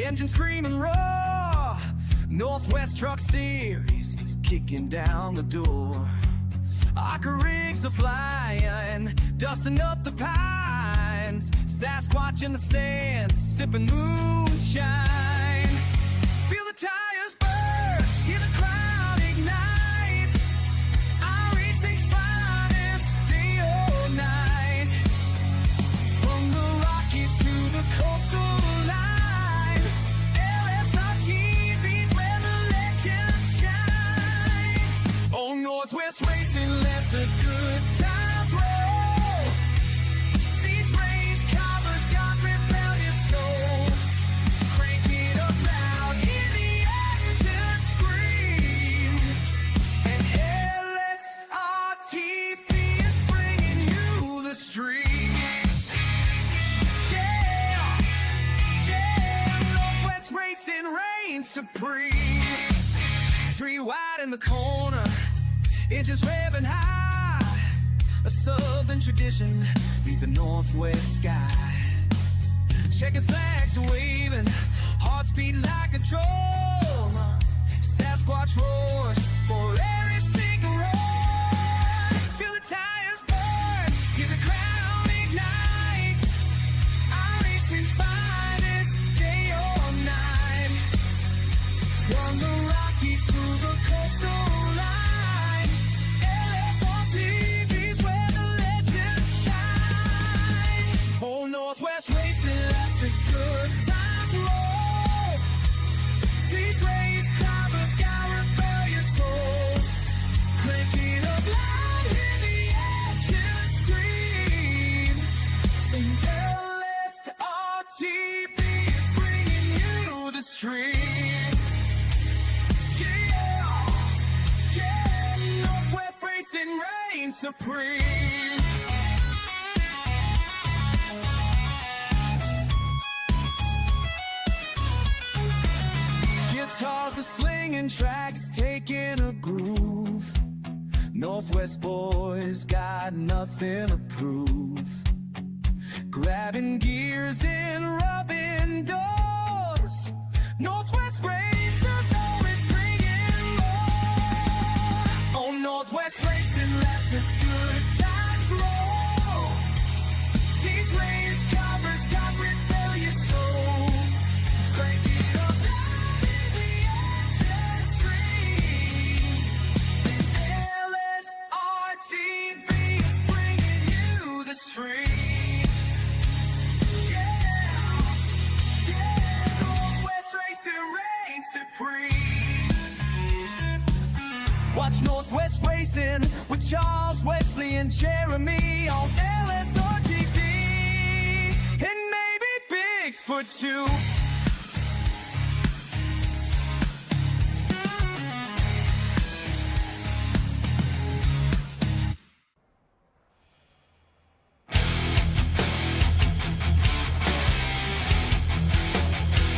engine scream and roar. Northwest Truck Series is kicking down the door. Arca rigs are flying, dusting up the pines. Sasquatch in the stands, sipping moonshine. Feel the tires burn, hear the crowd ignite. iRacing's finest, day or night. From the Rockies to the coastal line, LSRTV's where the legends shine. Oh, Northwest Racing, let the good times roll. These race covers got rebellious souls. So crank it up loud, hear the engine scream. And LSRTV is bringing you the stream. Yeah, yeah, Northwest Racing reigns supreme. Three wide in the corner, engines revving high. A southern tradition beneath the northwest sky. Checkered flags waving, hearts beat like a drum. Sasquatch roars for every single roar. Feel the tires burn, hear the crowd ignite. iRacing's finest, day or night. From the Rockies to the coastal line, LSRTV's where the legends shine. Oh, Northwest Racing, let the good times roll. These race drivers got rebellious souls. Crank it up loud, hear the engine scream. And LSRTV is bringing you the stream. Northwest Racing reigns supreme. Guitars are slinging, tracks taking a groove. Northwest boys got nothing to prove. Grabbing gears and rubbing doors. Northwest racers always bringing more. Oh, Northwest Racing, let the good times roll. These race covers got rebellious souls. Crank it up loud, hear the engine scream. And LSRTV is bringing you the stream. Yeah, yeah, Northwest Racing reigns supreme. Watch Northwest Racing with Charles, Wesley, and Jeremy on LSRTV. And maybe Bigfoot too.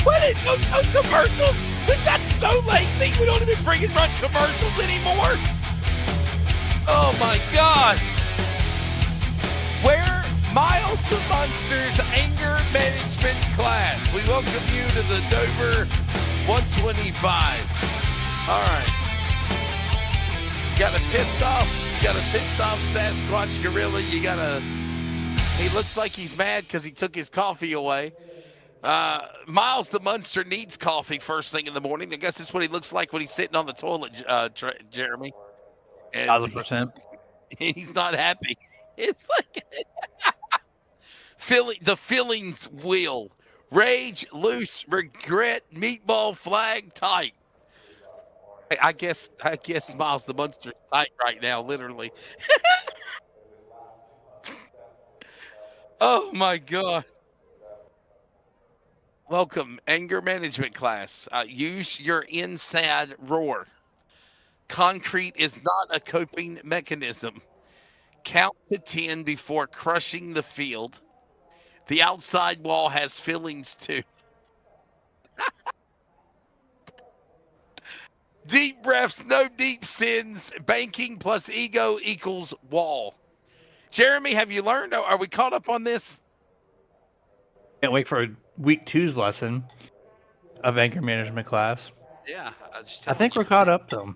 What is no commercials? We got so lazy, we don't even freaking run commercials anymore. Oh my God. Where Miles the Munster's anger management class. We welcome you to the Dover 125. All right. Got a pissed off Sasquatch gorilla. He looks like he's mad because he took his coffee away. Miles the Munster needs coffee first thing in the morning. I guess that's what he looks like when he's sitting on the toilet, Jeremy. 1,000%. He's not happy. It's like the feelings wheel. Rage, loose, regret, meatball, flag, tight. I guess Miles the Munster's tight right now, literally. Oh my God. Welcome, anger management class. Use your inside roar. Concrete is not a coping mechanism. Count to 10 before crushing the field. The outside wall has feelings too. Deep breaths, no deep sins. Banking plus ego equals wall. Jeremy, have you learned? Are we caught up on this? Can't wait for week 2's lesson. of anger management class. Yeah, I was just I telling think you. we're caught up though.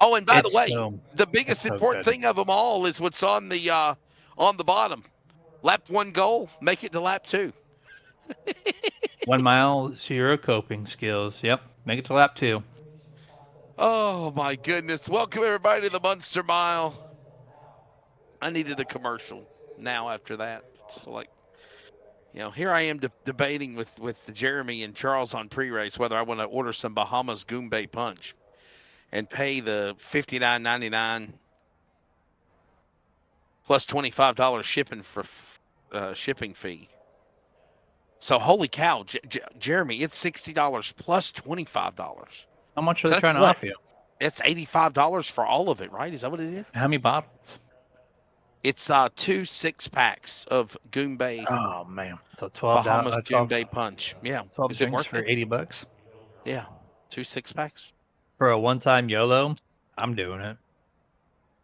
Oh, and by the It's way, so the it's biggest so important good. thing of them all is what's on the bottom. Lap 1 goal, make it to lap 2. 1 mile, 0 coping skills. Yep. Make it to lap 2. Oh my goodness! Welcome everybody to the Munster Mile. I needed a commercial now after that. So like, here I am debating with Jeremy and Charles on pre-race whether I want to order some Bahamas Goombay Punch and pay the $59.99 plus $25 shipping fee. So holy cow, Jeremy, it's $60 plus $25. How much are So they that's trying to what? offer you? It's $85 for all of it, right? Is that what it is? How many bottles? It's 2 6-packs of Goombay Oh man. So 12 Bahamas 12, Goombay Punch. Yeah. 12 Is it drinks worth for it? $80 Yeah. 2 6-packs. for a one-time YOLO. I'm doing it.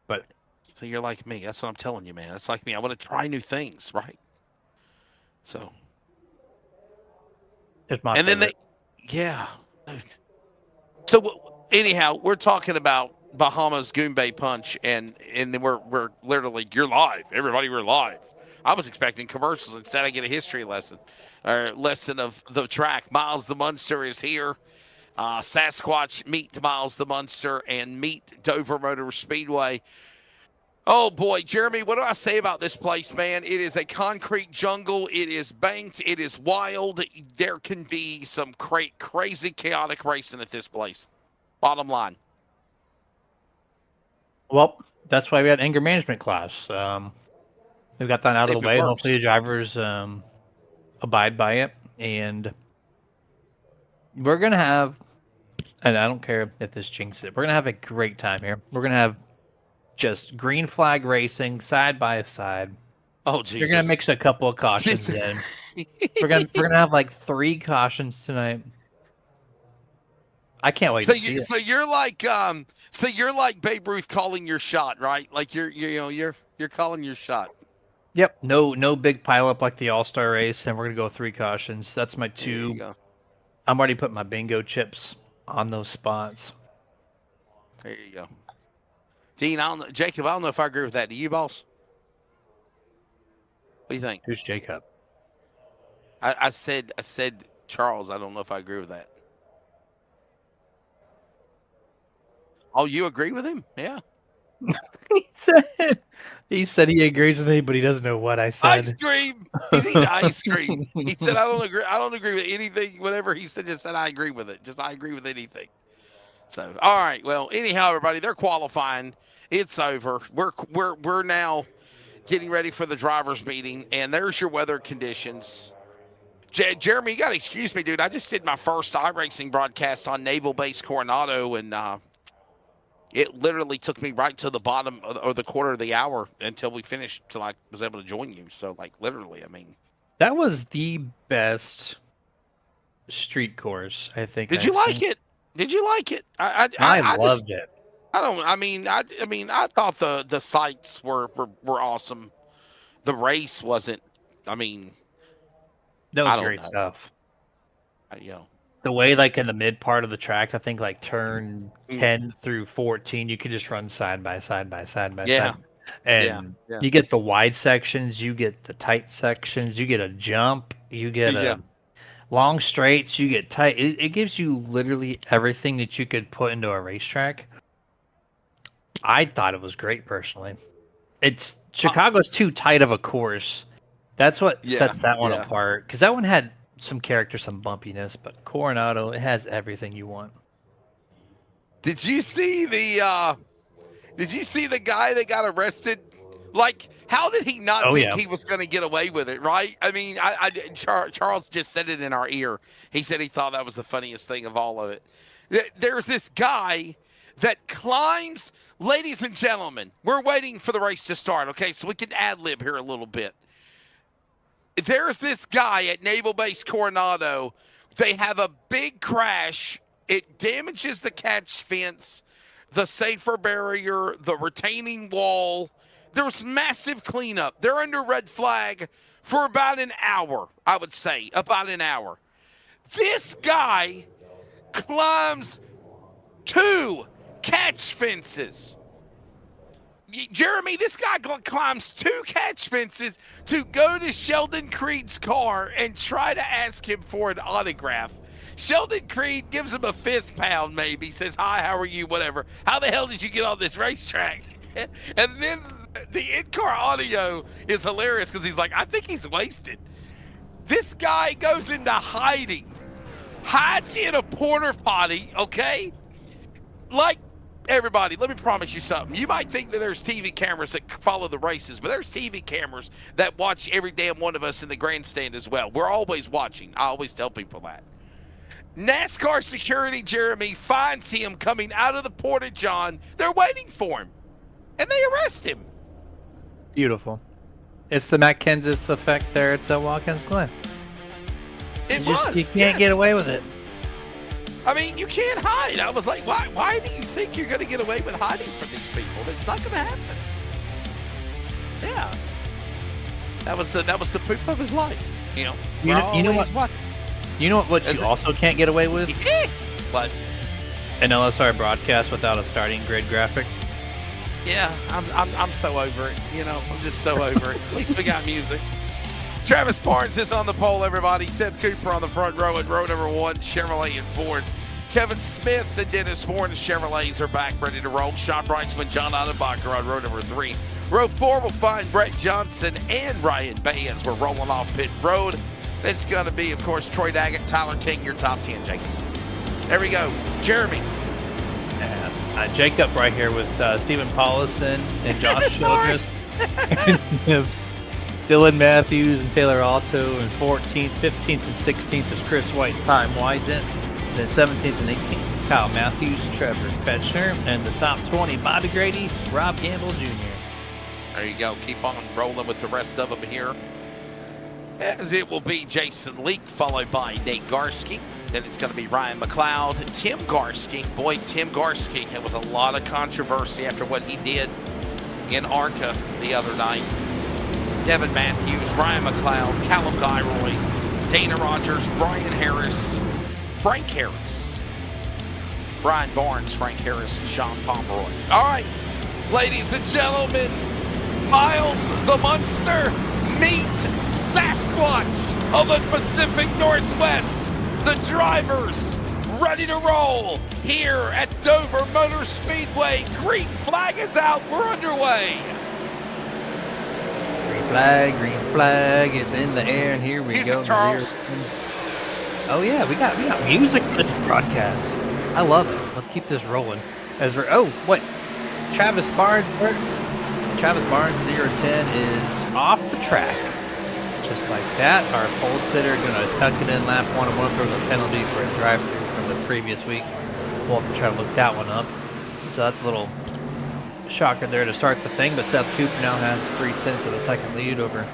But So you're like me. That's what I'm telling you, man. That's like me. I want to try new things, right? So. it's my And then favorite. yeah. Dude. So anyhow, we're talking about Bahamas Goombay Punch, and then we're literally, you're live. Everybody, we're live. I was expecting commercials. Instead, I get a history lesson, or lesson of the track. Miles the Munster is here. Sasquatch meet Miles the Munster and meet Dover Motor Speedway. Oh boy, Jeremy, what do I say about this place, man? It is a concrete jungle. It is banked. It is wild. There can be some crazy, chaotic racing at this place. Bottom line. Well, that's why we had anger management class. We got that out of If the it way. works. Hopefully the drivers abide by it. And we're going to have, and I don't care if this jinxes it, we're going to have a great time here. We're going to have just green flag racing side by side. Oh, Jesus. You're going to mix a couple of cautions in. We're gonna have like 3 cautions tonight. I can't wait to see it. So you're like Babe Ruth calling your shot, right? Like you're calling your shot. Yep. No big pile up like the All-Star race, and we're gonna go 3 cautions. That's my 2. I'm already putting my bingo chips on those spots. There you go. Dean, Jacob, I don't know if I agree with that. Do you, boss? What do you think? Who's Jacob? I said Charles. I don't know if I agree with that. Oh, you agree with him? Yeah. he said he agrees with me, but he doesn't know what I said. Ice cream. He's eating ice cream. He said, I don't agree with anything. Whatever he said, just said I agree with it. Just I agree with anything. So all right. Well, anyhow, everybody, they're qualifying. It's over. We're now getting ready for the drivers' meeting, and there's your weather conditions. Jeremy, you got to excuse me, dude. I just did my first iRacing broadcast on Naval Base Coronado, and it literally took me right to the bottom or the quarter of the hour until we finished, till I was able to join you. So, like, literally, I mean. That was the best street course, I think. Did you like it? Did you like it? I loved it. I thought the sights were awesome. The race wasn't, that was great stuff. The way, like, in the mid part of the track, I think, like, turn 10 through 14, you could just run side by side. And you get the wide sections, you get the tight sections, you get a jump, you get a long straights, you get tight. It gives you literally everything that you could put into a racetrack. I thought it was great, personally. Chicago's too tight of a course. That's what sets that one apart. Because that one had some character, some bumpiness, but Coronado, it has everything you want. Did you see the guy that got arrested? Like, how did he not think he was going to get away with it, right? I mean, Charles just said it in our ear. He said he thought that was the funniest thing of all of it. There's this guy that climbs. Ladies and gentlemen, we're waiting for the race to start, okay? So we can ad-lib here a little bit. There's this guy at Naval Base Coronado. They have a big crash. It damages the catch fence, the safer barrier, the retaining wall. There's massive cleanup. They're under red flag for about an hour, I would say, about an hour. This guy climbs 2 catch fences. Jeremy, this guy climbs 2 catch fences to go to Sheldon Creed's car and try to ask him for an autograph. Sheldon Creed gives him a fist pound, maybe, says, hi, how are you, whatever. How the hell did you get on this racetrack? And then the in-car audio is hilarious because he's like, I think he's wasted. This guy goes into hiding, hides in a porta potty, okay? Like, everybody, let me promise you something. You might think that there's TV cameras that follow the races, but there's TV cameras that watch every damn one of us in the grandstand as well. We're always watching. I always tell people that. NASCAR security, Jeremy, finds him coming out of the Porta-John. They're waiting for him, and they arrest him. Beautiful. It's the Matt Kenseth effect there at Watkins Glen. You can't get away with it. I mean, you can't hide. I was like, why do you think you're going to get away with hiding from these people? It's not going to happen. Yeah. That was the poop of his life. You know what? You know what you also can't get away with? What? An LSR broadcast without a starting grid graphic. Yeah, I'm so over it. You know, I'm just so over it. At least we got music. Travis Barnes is on the pole, everybody. Seth Cooper on the front row at row number 1, Chevrolet and Ford. Kevin Smith and Dennis Moore and the Chevrolets are back ready to roll. Sean Brightsman, John Ottenbacher on row number 3. Row 4 will find Brett Johnson and Ryan Bay as we're rolling off pit road. It's going to be, of course, Troy Daggett, Tyler King, your top 10, Jacob. There we go. Jeremy. Jacob right here with Stephen Paulison and Josh Childress. Dylan Matthews and Taylor Alto, and 14th, 15th, and 16th is Chris White and Ty Wydent. Then 17th and 18th, Kyle Matthews, Trevor Fetchner, and the top 20, Bobby Grady, Rob Gamble Jr. There you go. Keep on rolling with the rest of them here. As it will be Jason Leake, followed by Nate Garski. Then it's going to be Ryan McLeod, Tim Garski. Boy, Tim Garski, it was a lot of controversy after what he did in ARCA the other night. Devin Matthews, Ryan McLeod, Callum Guyroy, Dana Rogers, Brian Harris, Frank Harris, Brian Barnes, Frank Harris, and Sean Pomeroy. All right, ladies and gentlemen, Miles the Munster, meet Sasquatch of the Pacific Northwest. The drivers ready to roll here at Dover Motor Speedway. Green flag is out. We're underway. Green flag is in the air, and here we go. Charles. Oh yeah, we got music for this broadcast. I love it. Let's keep this rolling. As we're Travis Barnes 010 is off the track. Just like that, our pole sitter going to tuck it in lap 1 and 1 for the penalty for a drive-through from the previous week. We'll have to try to look that one up. So that's a little shocker there to start the thing, but Seth Cooper now has 3/10 of the second lead over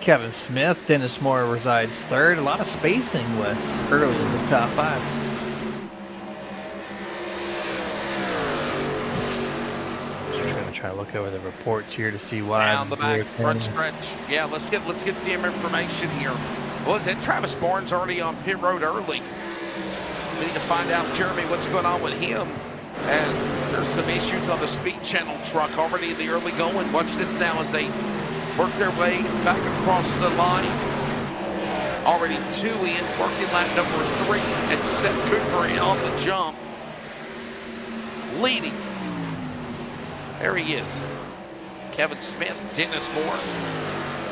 Kevin Smith. Dennis Moore resides third. A lot of spacing, Wes, early in this top 5. Try to look over the reports here to see why. Down the back, front stretch. Yeah, let's get some information here. Was it Travis Barnes already on pit road early? We need to find out, Jeremy, what's going on with him, as there's some issues on the speed channel truck already in the early going. Watch this now as they work their way back across the line. Already 2 in, working lap number 3, and Seth Cooper in on the jump, leading. There he is. Kevin Smith, Dennis Moore,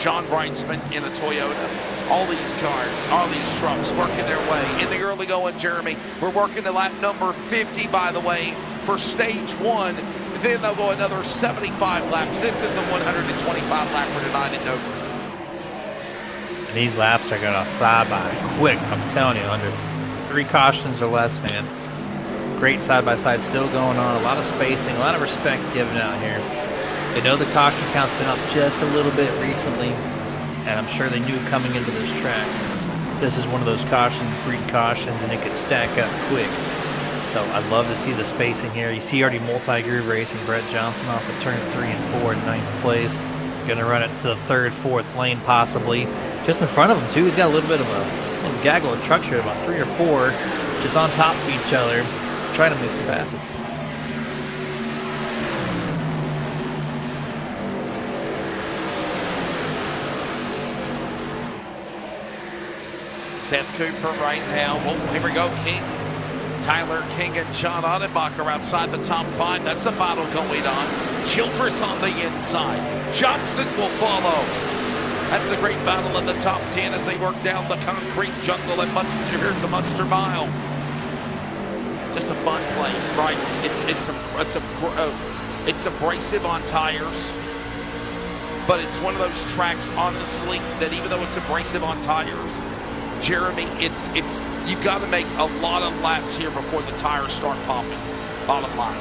John Brightsman in a Toyota. All these cars, all these trucks working their way in the early going, Jeremy. We're working to lap number 50, by the way, for stage 1. Then they'll go another 75 laps. This is a 125 lapper tonight in Dover. And these laps are going to fly by quick, I'm telling you, under 3 cautions or less, man. Great side-by-side still going on. A lot of spacing, a lot of respect given out here. They know the caution count's been up just a little bit recently, and I'm sure they knew coming into this track, this is one of those cautions, breed cautions, and it could stack up quick. So I'd love to see the spacing here. You see already multi-groove racing. Brett Johnson off of turn 3 and 4 in 9th place. Going to run it to the 3rd, 4th lane possibly. Just in front of him, too, he's got a little bit of a little gaggle of trucks here, about 3 or 4, just on top of each other, trying to make some passes. Seth Cooper right now. Oh, here we go, King. Tyler King and John Ottenbacher outside the top 5. That's a battle going on. Childress on the inside. Johnson will follow. That's a great battle in the top 10 as they work down the concrete jungle at the Munster Mile. Just a fun place, right? It's abrasive on tires, but it's one of those tracks, honestly, that even though it's abrasive on tires, Jeremy, you've got to make a lot of laps here before the tires start popping. Bottom line.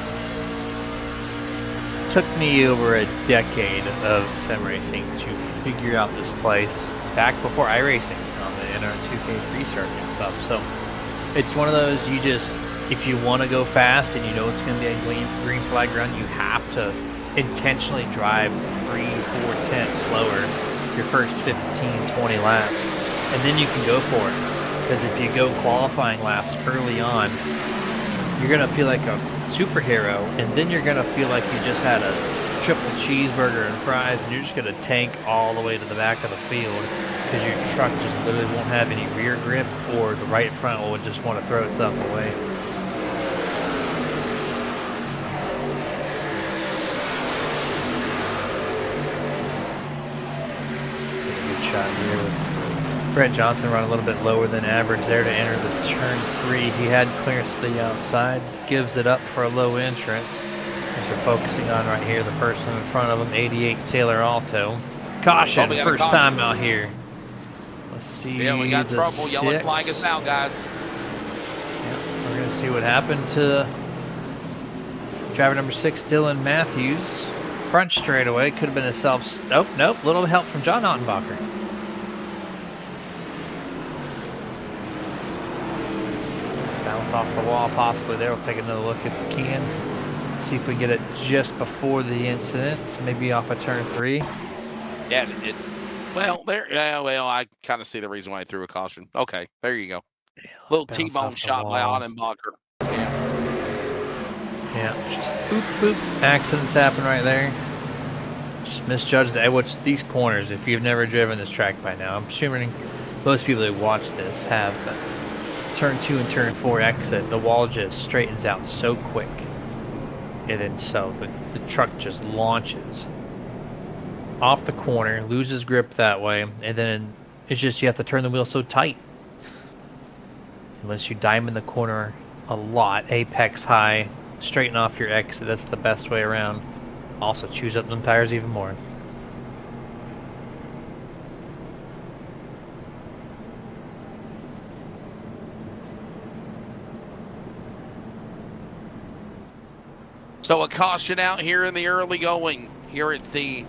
Took me over a decade of sim racing to figure out this place back before iRacing on the NR2K3 circuit and stuff. So it's one of those, if you want to go fast and you know it's going to be a green flag run, you have to intentionally drive 3, 4 tenths slower your first 15, 20 laps. And then you can go for it. Because if you go qualifying laps early on, you're going to feel like a superhero, and then you're going to feel like you just had a triple cheeseburger and fries, and you're just going to tank all the way to the back of the field because your truck just literally won't have any rear grip, or the right front will just want to throw itself away. Good shot here with Brett Johnson run a little bit lower than average there to enter the turn 3. He had clearance to the outside, gives it up for a low entrance. As we're focusing on right here, the person in front of him, 88 Taylor Alto. Caution, first time out here. Let's see. Yeah, we got trouble. Yellow flag is now, guys. Yeah, we're going to see what happened to driver number 6, Dylan Matthews. Front straightaway, could have been a nope, little help from John Ottenbacher. Bounce off the wall possibly there. We'll take another look if we can. See if we get it just before the incident. So maybe off of turn 3. Yeah, I kind of see the reason why I threw a caution. Okay, there you go. Yeah, little T-bone shot by Ottenbacher. Yeah, just boop, boop. Accidents happen right there. Just misjudged which these corners, if you've never driven this track by now, I'm assuming most people that watch this have, but turn 2 and turn 4 exit, the wall just straightens out so quick. And then the truck just launches off the corner, loses grip that way, and then it's just you have to turn the wheel so tight. Unless you diamond the corner a lot, apex high, straighten off your exit, that's the best way around. Also choose up them tires even more. So a caution out here in the early going here at the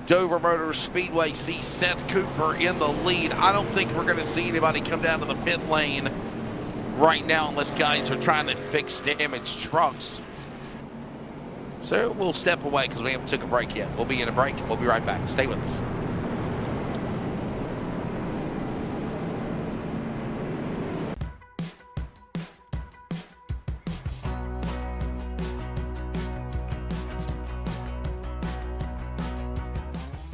Dover Motor Speedway. See Seth Cooper in the lead. I don't think we're going to see anybody come down to the pit lane right now unless guys are trying to fix damaged trucks. So we'll step away because we haven't took a break yet. We'll be in a break and we'll be right back. Stay with us.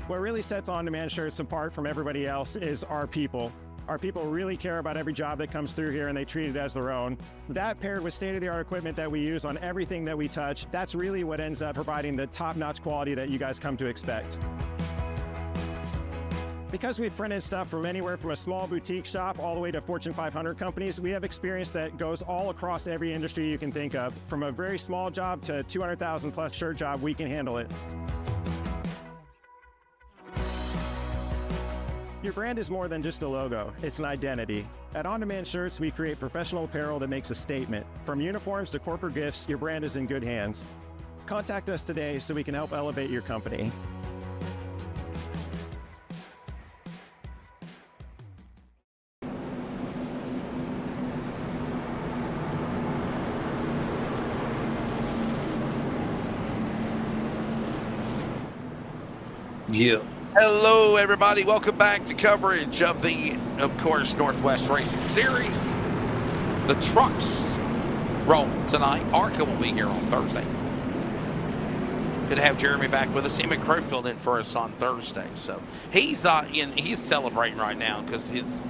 What really sets On Demand Shirts apart from everybody else is our people. Our people really care about every job that comes through here and they treat it as their own. That paired with state-of-the-art equipment that we use on everything that we touch, that's really what ends up providing the top-notch quality that you guys come to expect. Because we've printed stuff from anywhere from a small boutique shop all the way to Fortune 500 companies, we have experience that goes all across every industry you can think of. From a very small job to 200,000 plus shirt job, we can handle it. Your brand is more than just a logo, it's an identity. At On Demand Shirts, we create professional apparel that makes a statement. From uniforms to corporate gifts, your brand is in good hands. Contact us today so we can help elevate your company. Yeah. Hello, everybody. Welcome back to coverage of the, of course, Northwest Racing Series. The trucks roll tonight. ARCA will be here on Thursday. Good to have Jeremy back with us. Emmett Crow filled in for us on Thursday. So he's celebrating right now because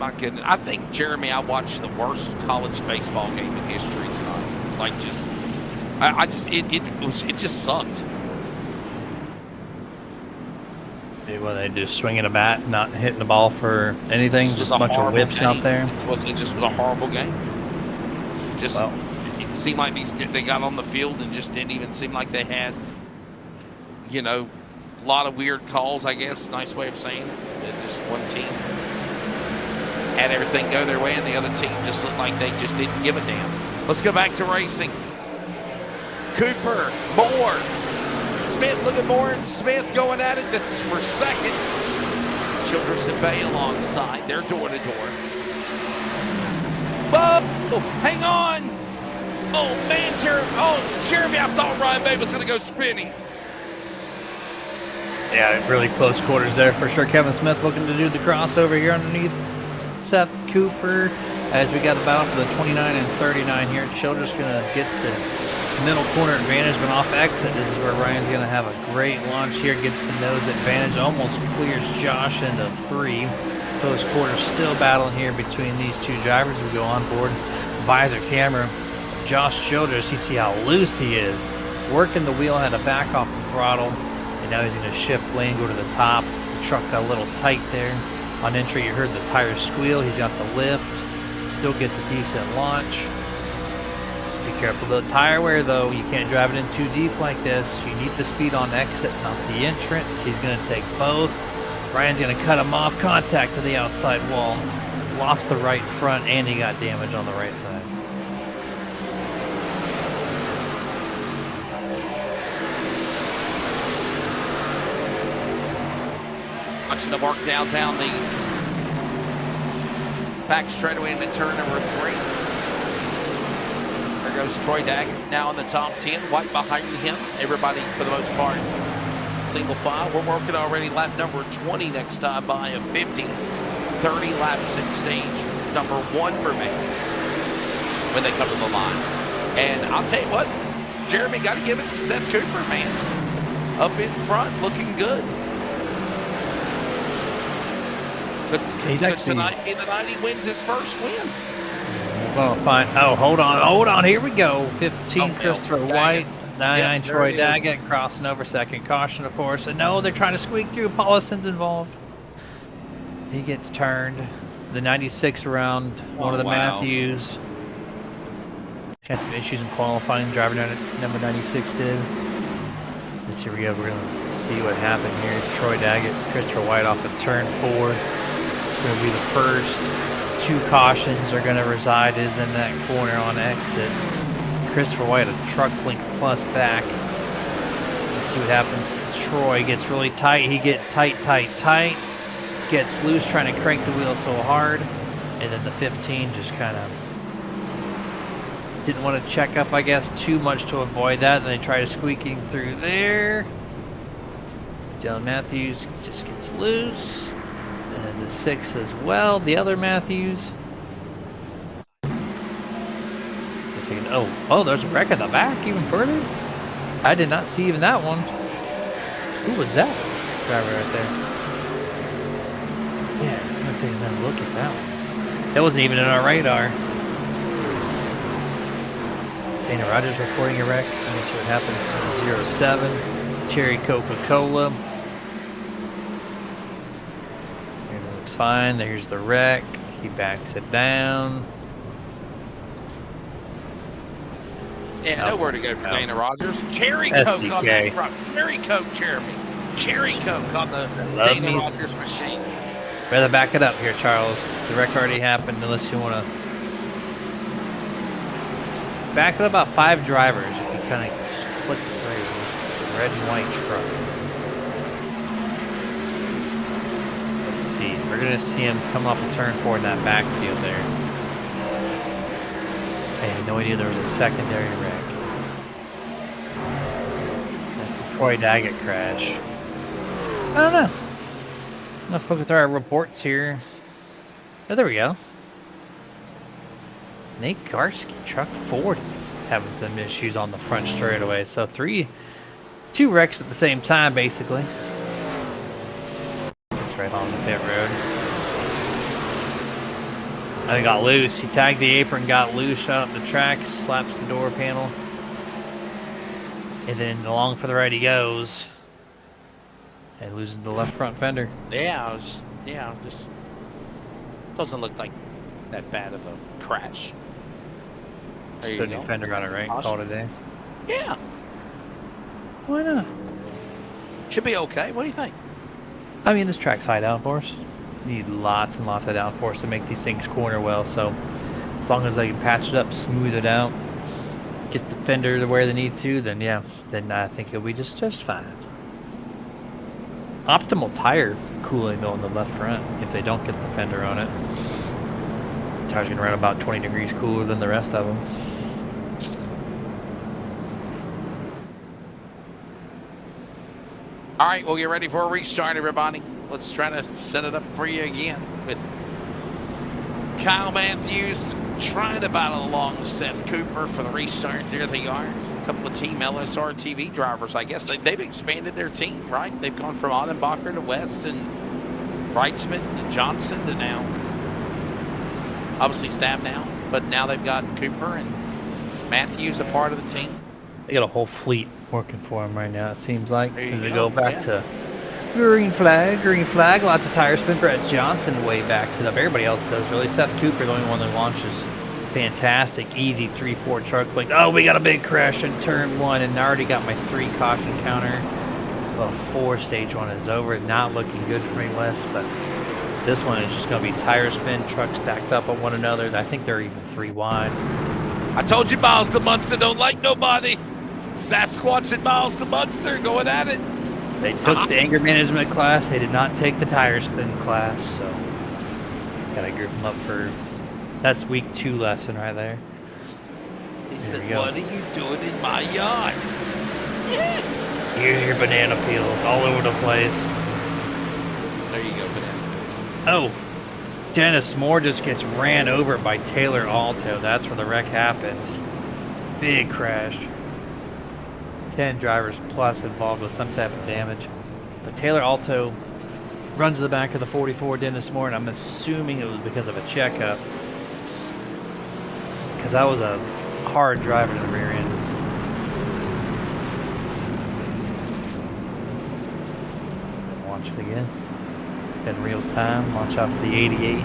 my goodness. I think, Jeremy, I watched the worst college baseball game in history tonight. Like, it just sucked. Well, they just swinging a bat, not hitting the ball for anything, just a bunch of whips out there. It just was a horrible game. It seemed like they got on the field and just didn't even seem like they had, a lot of weird calls, I guess. Nice way of saying it. Just one team had everything go their way, and the other team just looked like they just didn't give a damn. Let's go back to racing. Cooper, Moore, Smith. Look at Moore and Smith going at it. This is for second. Childress and Bay alongside. They're door to door. Whoa! Hang on! Oh, man, Jeremy, I thought Ryan Bay was going to go spinning. Yeah, really close quarters there for sure. Kevin Smith looking to do the crossover here underneath Seth Cooper as we got the battle for the 29 and 39 here. Childress going to get the middle corner advantage, but off exit. This is where Ryan's going to have a great launch here. Gets the nose advantage, almost clears Josh into 3. Close quarters still battling here between these two drivers. We go on board visor camera. Josh Childress, you see how loose he is. Working the wheel, had to back off the throttle, and now he's going to shift lane, go to the top. The truck got a little tight there. On entry, you heard the tires squeal. He's got the lift. Still gets a decent launch. Be careful of the tire wear, though. You can't drive it in too deep like this. You need the speed on exit, not the entrance. He's going to take both. Ryan's going to cut him off. Contact to the outside wall. Lost the right front, and he got damage on the right side. Watching the work down the back straightaway into turn number 3. There goes Troy Daggett now in the top 10. White behind him. Everybody, for the most part, single file. We're working already lap number 20 next time by of 50. 30 laps in stage number 1 remaining when they come to the line. And I'll tell you what, Jeremy, got to give it to Seth Cooper, man. Up in front, looking good. Could tonight be the night he wins his first win. Well, fine. Oh, hold on. Here we go. 15, Christopher White. 99, Troy Daggett crossing over second caution, of course. And no, they're trying to squeak through. Paulison's involved. He gets turned. The 96 around one of the Matthews. Had some issues in qualifying. Driver number 96 did. Let's here we go. We're going to see what happened here. Troy Daggett, Christopher White off of turn 4. It's going to be the first 2 cautions are going to reside is in that corner on exit. Christopher White a truck length plus back. Let's see what happens to Troy. Gets really tight. He gets tight. Gets loose trying to crank the wheel so hard. And then the 15 just kind of didn't want to check up, I guess, too much to avoid that. And they try squeaking through there. Dylan Matthews just gets loose. And then the 6 as well. The other Matthews. Oh, there's a wreck in the back even further. I did not see even that one. Who was that driver right there? Yeah, I'm gonna take another look at that one. That wasn't even in our radar. Dana Rogers reporting a wreck. Let me see what happens to the 07. Cherry Coca-Cola. It looks fine. There's the wreck. He backs it down. Yeah, nowhere to go for Dana Rogers. Cherry Coke on the front. Cherry Coke, Jeremy. Cherry Coke on the Dana Rogers machine. Rather back it up here, Charles. The wreck already happened, unless you want to back it up about 5 drivers. If you kind of split the three. Red and white truck. Let's see. We're going to see him come up and turn 4 in that backfield there. I had no idea there was a secondary wreck. That's the Troy Daggett crash. I don't know. Let's look at our reports here. Oh, there we go. Nate Garski, truck 40, having some issues on the front straightaway. So two wrecks at the same time, basically. It's right on the pit road. I got loose. He tagged the apron, got loose, shot up the track, slaps the door panel. And then along for the right he goes. And loses the left front fender. Yeah, just doesn't look like that bad of a crash. Just put a new fender on it, right? Awesome. Call it a day. Yeah. Why not? Should be okay. What do you think? I mean, this track's high downforce. You need lots and lots of downforce to make these things corner well. So as long as they can patch it up, smooth it out, get the fender to where they need to, then yeah, then I think it'll be just fine. Optimal tire cooling though on the left front if they don't get the fender on it. The tire's gonna run about 20 degrees cooler than the rest of them. All right, we'll get ready for a restart, everybody. Let's try to set it up for you again with Kyle Matthews trying to battle along with Seth Cooper for the restart. There they are. A couple of Team LSRTV drivers, I guess. They've expanded their team, right? They've gone from Ottenbacher to West and Wrightsman and Johnson to now, obviously Stab now, but now they've got Cooper and Matthews a part of the team. They got a whole fleet working for them right now, it seems like. As they go back to green flag, lots of tire spin. Brett Johnson way backs it up. Everybody else does, really. Seth Cooper, the only one that launches fantastic, easy 3-4 truck. Like, oh, we got a big crash in turn 1, and I already got my 3 caution counter. Well, 4 stage 1 is over. Not looking good for me, Wes, but this one is just going to be tire spin, trucks stacked up on one another. I think they're even 3 wide. I told you Miles the Munster don't like nobody. Sasquatch and Miles the Munster going at it. They took the anger management class. They did not take the tire spin class, so gotta group them up for. That's week 2 lesson right there. He said, "What are you doing in my yard?" Here's your banana peels all over the place. There you go, banana peels. Oh, Dennis Moore just gets ran over by Taylor Alto. That's where the wreck happens. Big crash. 10 drivers plus involved with some type of damage. But Taylor Alto runs to the back of the 44 Dennis Moore, and I'm assuming it was because of a checkup. Because that was a hard driver to the rear end. Launch it again. In real time, launch off the 88.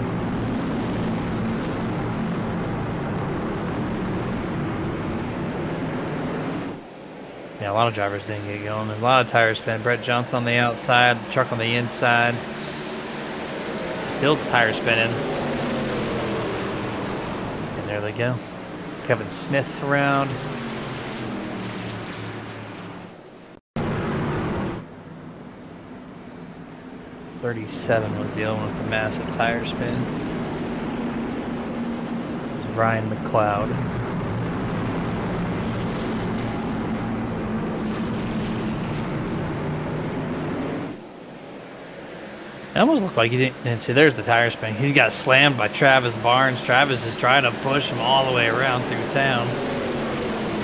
Yeah, a lot of drivers didn't get going. There's a lot of tire spin. Brett Johnson on the outside, the truck on the inside. Still tire spinning. And there they go. Kevin Smith around. '37 was the other one with the massive tire spin. It was Ryan McLeod. It almost looked like he didn't see. There's the tire spin. He got slammed by Travis Barnes. Travis is trying to push him all the way around through town.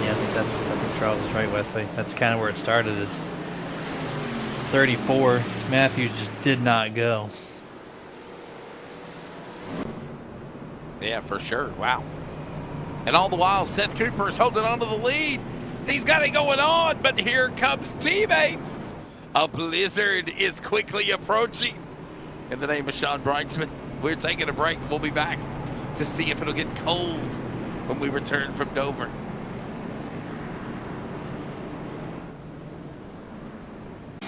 Yeah, I think Charles is right, Wesley. That's kind of where it started. Is 34. Matthews just did not go. Yeah, for sure. Wow. And all the while, Seth Cooper is holding on to the lead. He's got it going on, but here comes teammates. A blizzard is quickly approaching. In the name of Sean Brightsman, we're taking a break. We'll be back to see if it'll get cold when we return from Dover.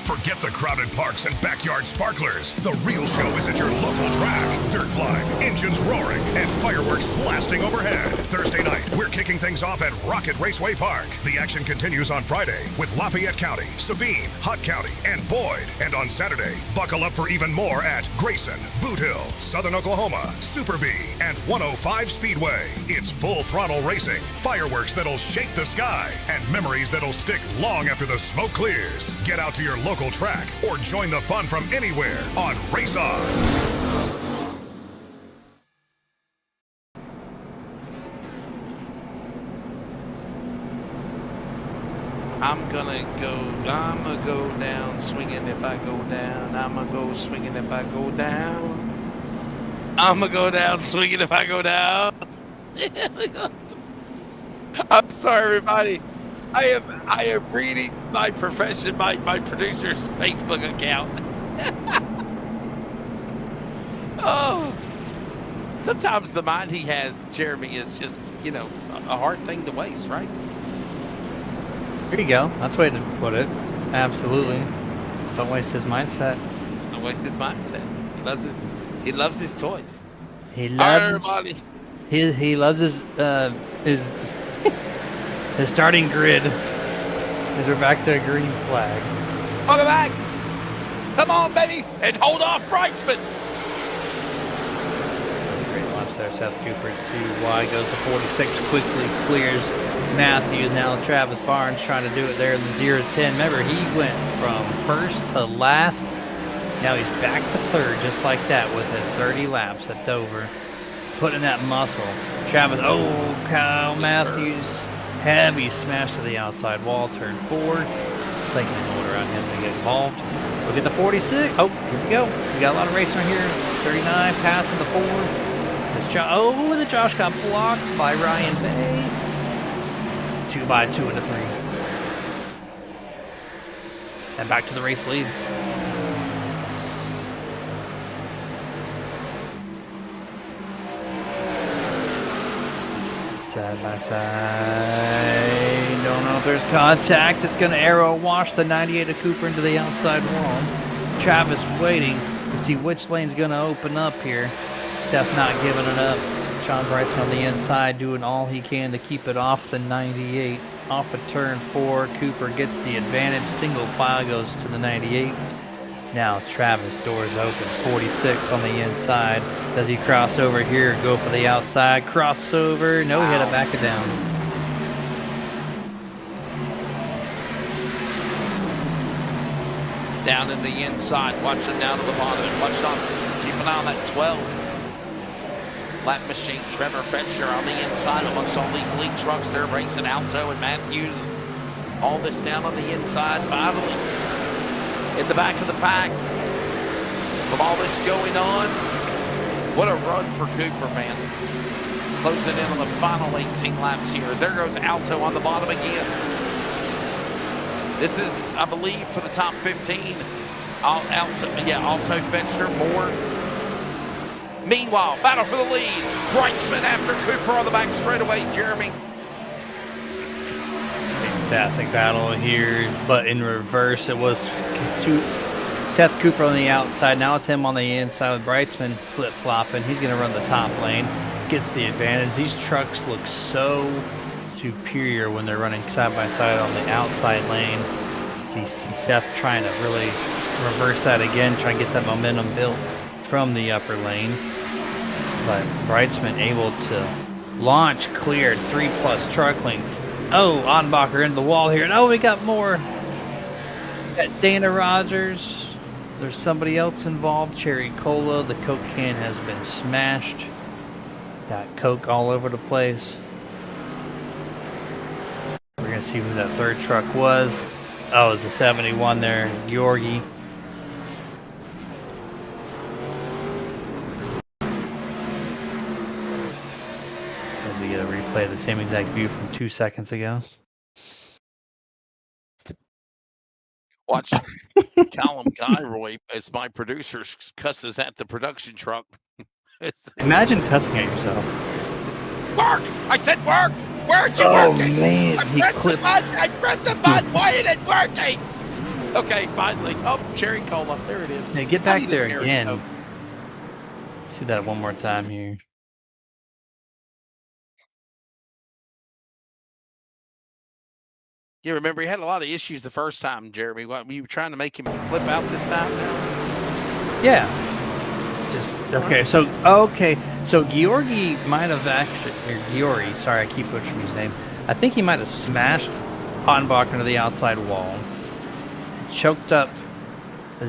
Forget the crowded parks and backyard sparklers. The real show is at your local track. Dirt flying, engines roaring, and fireworks blasting overhead. Thursday night, we're kicking things off at Rocket Raceway Park. The action continues on Friday with Lafayette County, Sabine, Hutt County, and Boyd. And on Saturday, buckle up for even more at Grayson, Boot Hill, Southern Oklahoma, Super B, and 105 Speedway. It's full throttle racing, fireworks that'll shake the sky, and memories that'll stick long after the smoke clears. Get out to your local track or join the fun from anywhere on Race On. I'm gonna go down swinging if I go down. I'm gonna go swinging if I go down. I'm gonna go down swinging if I go down. I'm sorry, everybody. I am reading my profession, my producer's Facebook account. Oh, sometimes the mind he has, Jeremy, is just, a hard thing to waste, right? There you go. That's the way to put it. Absolutely. Don't waste his mindset. Don't waste his mindset. He loves his toys. He loves he loves his his starting grid. As we're back to a green flag. Welcome back. Come on, baby, and hold off Brightsman. Great laps there. Seth Cooper 2 wide, goes to 46, quickly clears Matthews. Now Travis Barnes trying to do it there in the 0-10. Remember, he went from first to last. Now he's back to third, just like that, within 30 laps at Dover. Putting that muscle. Travis, Kyle Matthews. Heavy smash to the outside wall, turn 4. Taking an order on him to get involved. Look at the 46. Oh, here we go. We got a lot of racing right here. 39, passing the 4. The Josh got blocked by Ryan Bay. 2 by 2 into 3. And back to the race lead. Side by side. Don't know if there's contact. It's going to arrow wash the 98 of Cooper into the outside wall. Travis waiting to see which lane's going to open up here. Seth not giving it up. Sean Brightson on the inside doing all he can to keep it off the 98. Off of turn 4. Cooper gets the advantage. Single file goes to the 98. Now Travis, doors open, 46 on the inside. Does he cross over here, go for the outside, crossover? No, he had to back it down. Down in the inside, watching down to the bottom, and keep an eye on that 12. Lap machine, Trevor Fetcher on the inside amongst all these lead trucks. They're racing Alto and Matthews. All this down on the inside, battling in the back of the pack. With all this going on, what a run for Cooper, man. Closing in on the final 18 laps here. As there goes Alto on the bottom again. This is, I believe, for the top 15. Alto, Fetcher, Moore. Meanwhile, battle for the lead. Brightsman after Cooper on the back straightaway. Jeremy. Fantastic battle here, but in reverse, it was Seth Cooper on the outside. Now it's him on the inside with Brightsman flip-flopping. He's going to run the top lane, gets the advantage. These trucks look so superior when they're running side by side on the outside lane. See Seth trying to really reverse that again, try to get that momentum built from the upper lane. But Brightsman able to launch, cleared 3+ truck length. Oh, Ottenbacher into the wall here. And we got more. Got Dana Rogers. There's somebody else involved. Cherry Cola. The Coke can has been smashed. Got Coke all over the place. We're going to see who that third truck was. Oh, it was the 71 there. Georgi. We get a replay of the same exact view from 2 seconds ago. Watch Callum Guyroy as my producer cusses at the production truck. Imagine cussing at yourself. Work! I said work! Where aren't you working? Man, I pressed the button. Why isn't it working? Okay, finally. Oh, Cherry Cola. There it is. Hey, get back there again. Let's do that one more time here. You remember he had a lot of issues the first time, Jeremy. What, were you trying to make him flip out this time now? Yeah. So Georgi might have actually, or Giori, sorry, I keep butchering his name. I think he might have smashed Ottenbach into the outside wall, choked up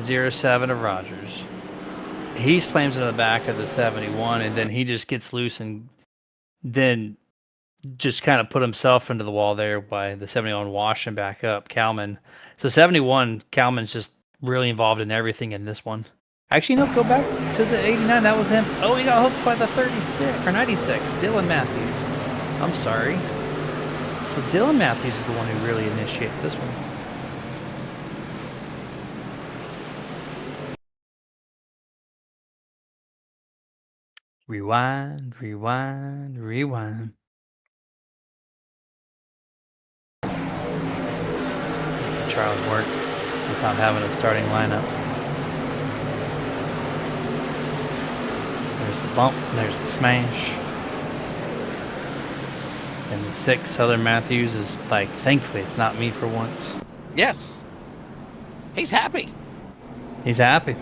the 07 of Rogers. He slams into the back of the 71, and then he just gets loose and then just kind of put himself into the wall there by the 71 washing back up Kalman. So 71, Kalman's just really involved in everything in this one. Actually, no, go back to the 89. That was him. Oh, he got hooked by the 36 or 96. Dylan Matthews. I'm sorry. So Dylan Matthews is the one who really initiates this one. Rewind, rewind, rewind. Charles work without having a starting lineup. There's the bump, there's the smash. And the 6, Southern Matthews, is like, thankfully it's not me for once. Yes. He's happy. He's happy.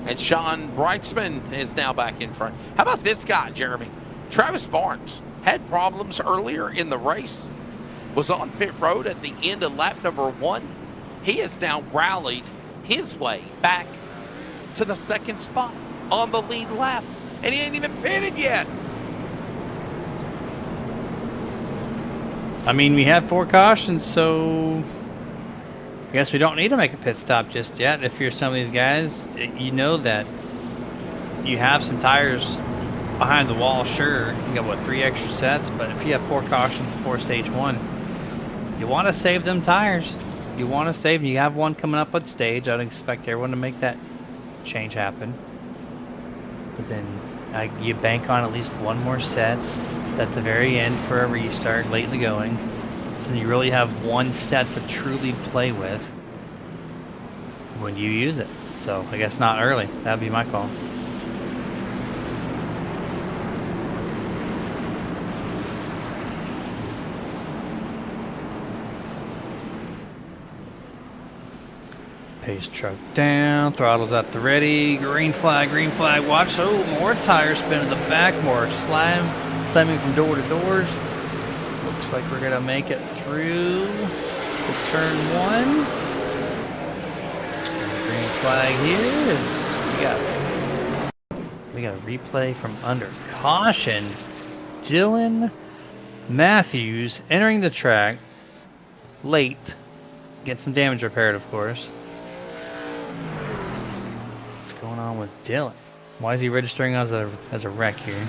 And Sean Breitzman is now back in front. How about this guy, Jeremy? Travis Barnes had problems earlier in the race, was on pit road at the end of lap number 1. He has now rallied his way back to the 2nd spot on the lead lap, and he ain't even pitted yet. I mean, we had 4 cautions, so I guess we don't need to make a pit stop just yet. If you're some of these guys, you know that you have some tires behind the wall, sure. You got, what, 3 extra sets? But if you have 4 cautions before stage 1, you want to save them tires. You want to save them. You have one coming up on stage. I'd expect everyone to make that change happen. But then you bank on at least one more set at the very end for a restart late in the going. So you really have one set to truly play with when you use it. So I guess not early. That'd be my call. Pace truck down, throttles at the ready, green flag, watch. Oh, more tires spin in the back, more slamming from door to doors. Looks like we're gonna make it through to turn 1. Green flag here is we got a replay from under caution. Dylan Matthews entering the track late. Get some damage repaired, of course. What's going on with Dylan? Why is he registering as a wreck here?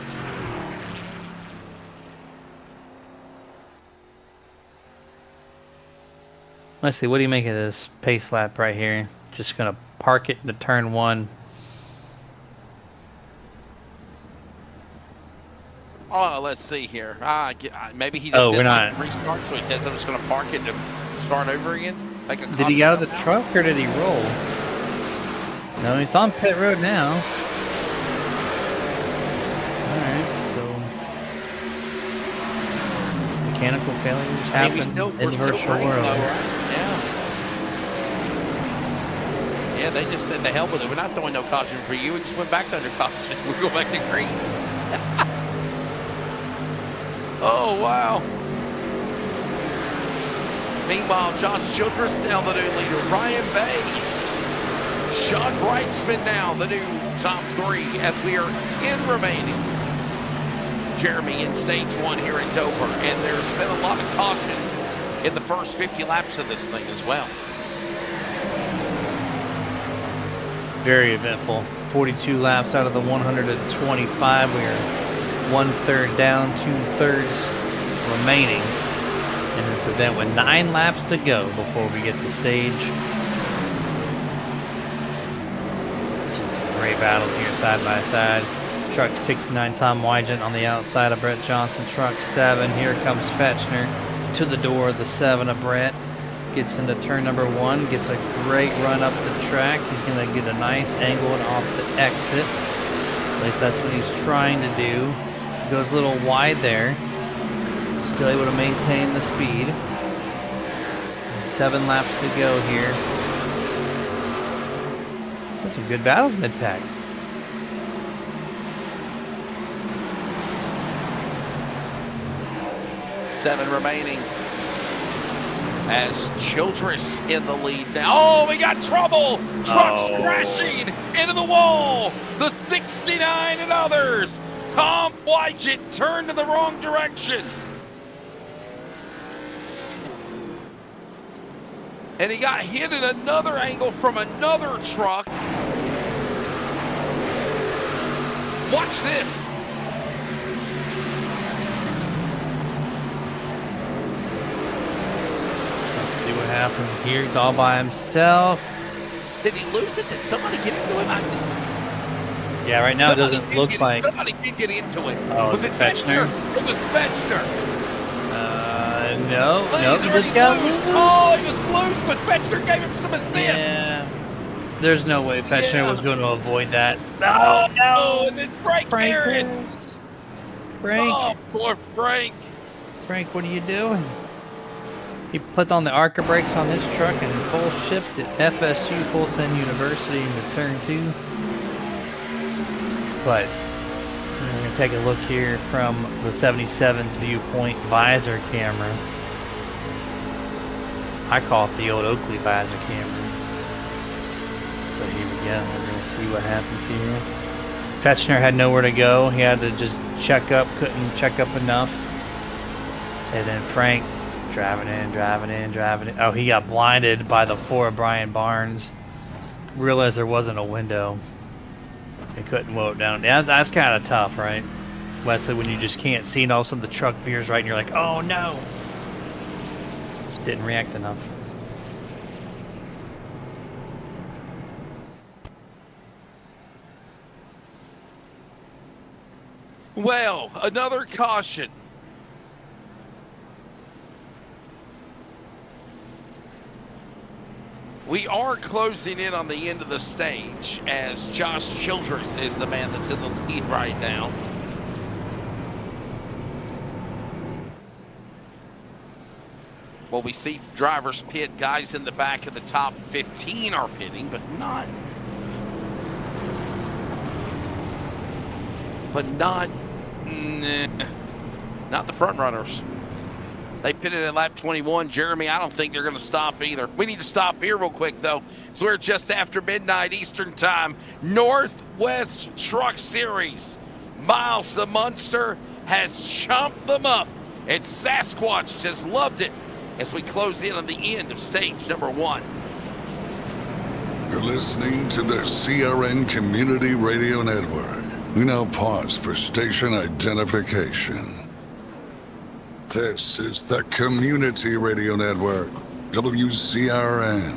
Let's see, what do you make of this pace lap right here? Just gonna park it into turn 1. Oh, let's see here. Maybe he just didn't restart, so he says I'm just gonna park it to start over again. Like did he get out of the truck or did he roll? No, he's on pit road now. Alright, so mechanical failures happen in the virtual world. Yeah, they just said the hell with it. We're not throwing no caution for you. We just went back to under caution. We're going back to green. Oh, wow. Meanwhile, Josh Childress now the new leader. Ryan Bay. Sean Breitzman now the new top 3 as we are 10 remaining. Jeremy in stage 1 here in Dover. And there's been a lot of cautions in the first 50 laps of this thing as well. Very eventful. 42 laps out of the 125. We are 1/3 down, 2/3 remaining in this event with 9 laps to go before we get to stage. Seen some great battles here side by side. Truck 69, Tom Wygant on the outside of Brett Johnson. Truck 7, here comes Fetchner to the door of the 7 of Brett. Gets into turn number 1, gets a great run up the track. He's going to get a nice angle and off the exit. At least that's what he's trying to do. Goes a little wide there. Still able to maintain the speed. 7 laps to go here. That's some good battles mid-pack. Seven remaining. as Childress in the lead now. Oh, we got trouble. Trucks crashing into the wall. The 69 and others. Tom Wygett turned in the wrong direction. And he got hit at another angle from another truck. Watch this. What happened here? He's all by himself. Did he lose it? Did somebody get into him? Yeah, right now it doesn't look like. Somebody did get into it. Oh, was it Fechner? It was Fechner. No, he just got loose. Oh, he was loose, but Fechner gave him some assist. Yeah. There's no way Fechner was going to avoid that. No, and then Frank Harris. Frank. Oh, poor Frank. Frank, what are you doing? He put on the ARCA brakes on his truck and full shift at FSU Full Send University into turn 2. But we're going to take a look here from the 77's viewpoint visor camera. I call it the old Oakley visor camera. So here we go. We're going to see what happens here. Fechner had nowhere to go. He had to just check up, couldn't check up enough. And then Frank driving in. Oh, he got blinded by the 4 of Brian Barnes. Realized there wasn't a window. He couldn't slow it down. Yeah, that's kind of tough, right? Wesley, when you just can't see and all of a sudden the truck veers right and you're like, oh no! Just didn't react enough. Well, another caution. We are closing in on the end of the stage as Josh Childress is the man that's in the lead right now. Well, we see drivers pit. Guys in the back of the top 15 are pitting, but not the front runners. They pitted at lap 21. Jeremy, I don't think they're going to stop either. We need to stop here real quick, though. So we're just after midnight Eastern time. Northwest Truck Series. Miles the Munster has chomped them up. And Sasquatch just loved it as we close in on the end of stage number 1. You're listening to the CRN Community Radio Network. We now pause for station identification. This is the Community Radio Network, WCRN,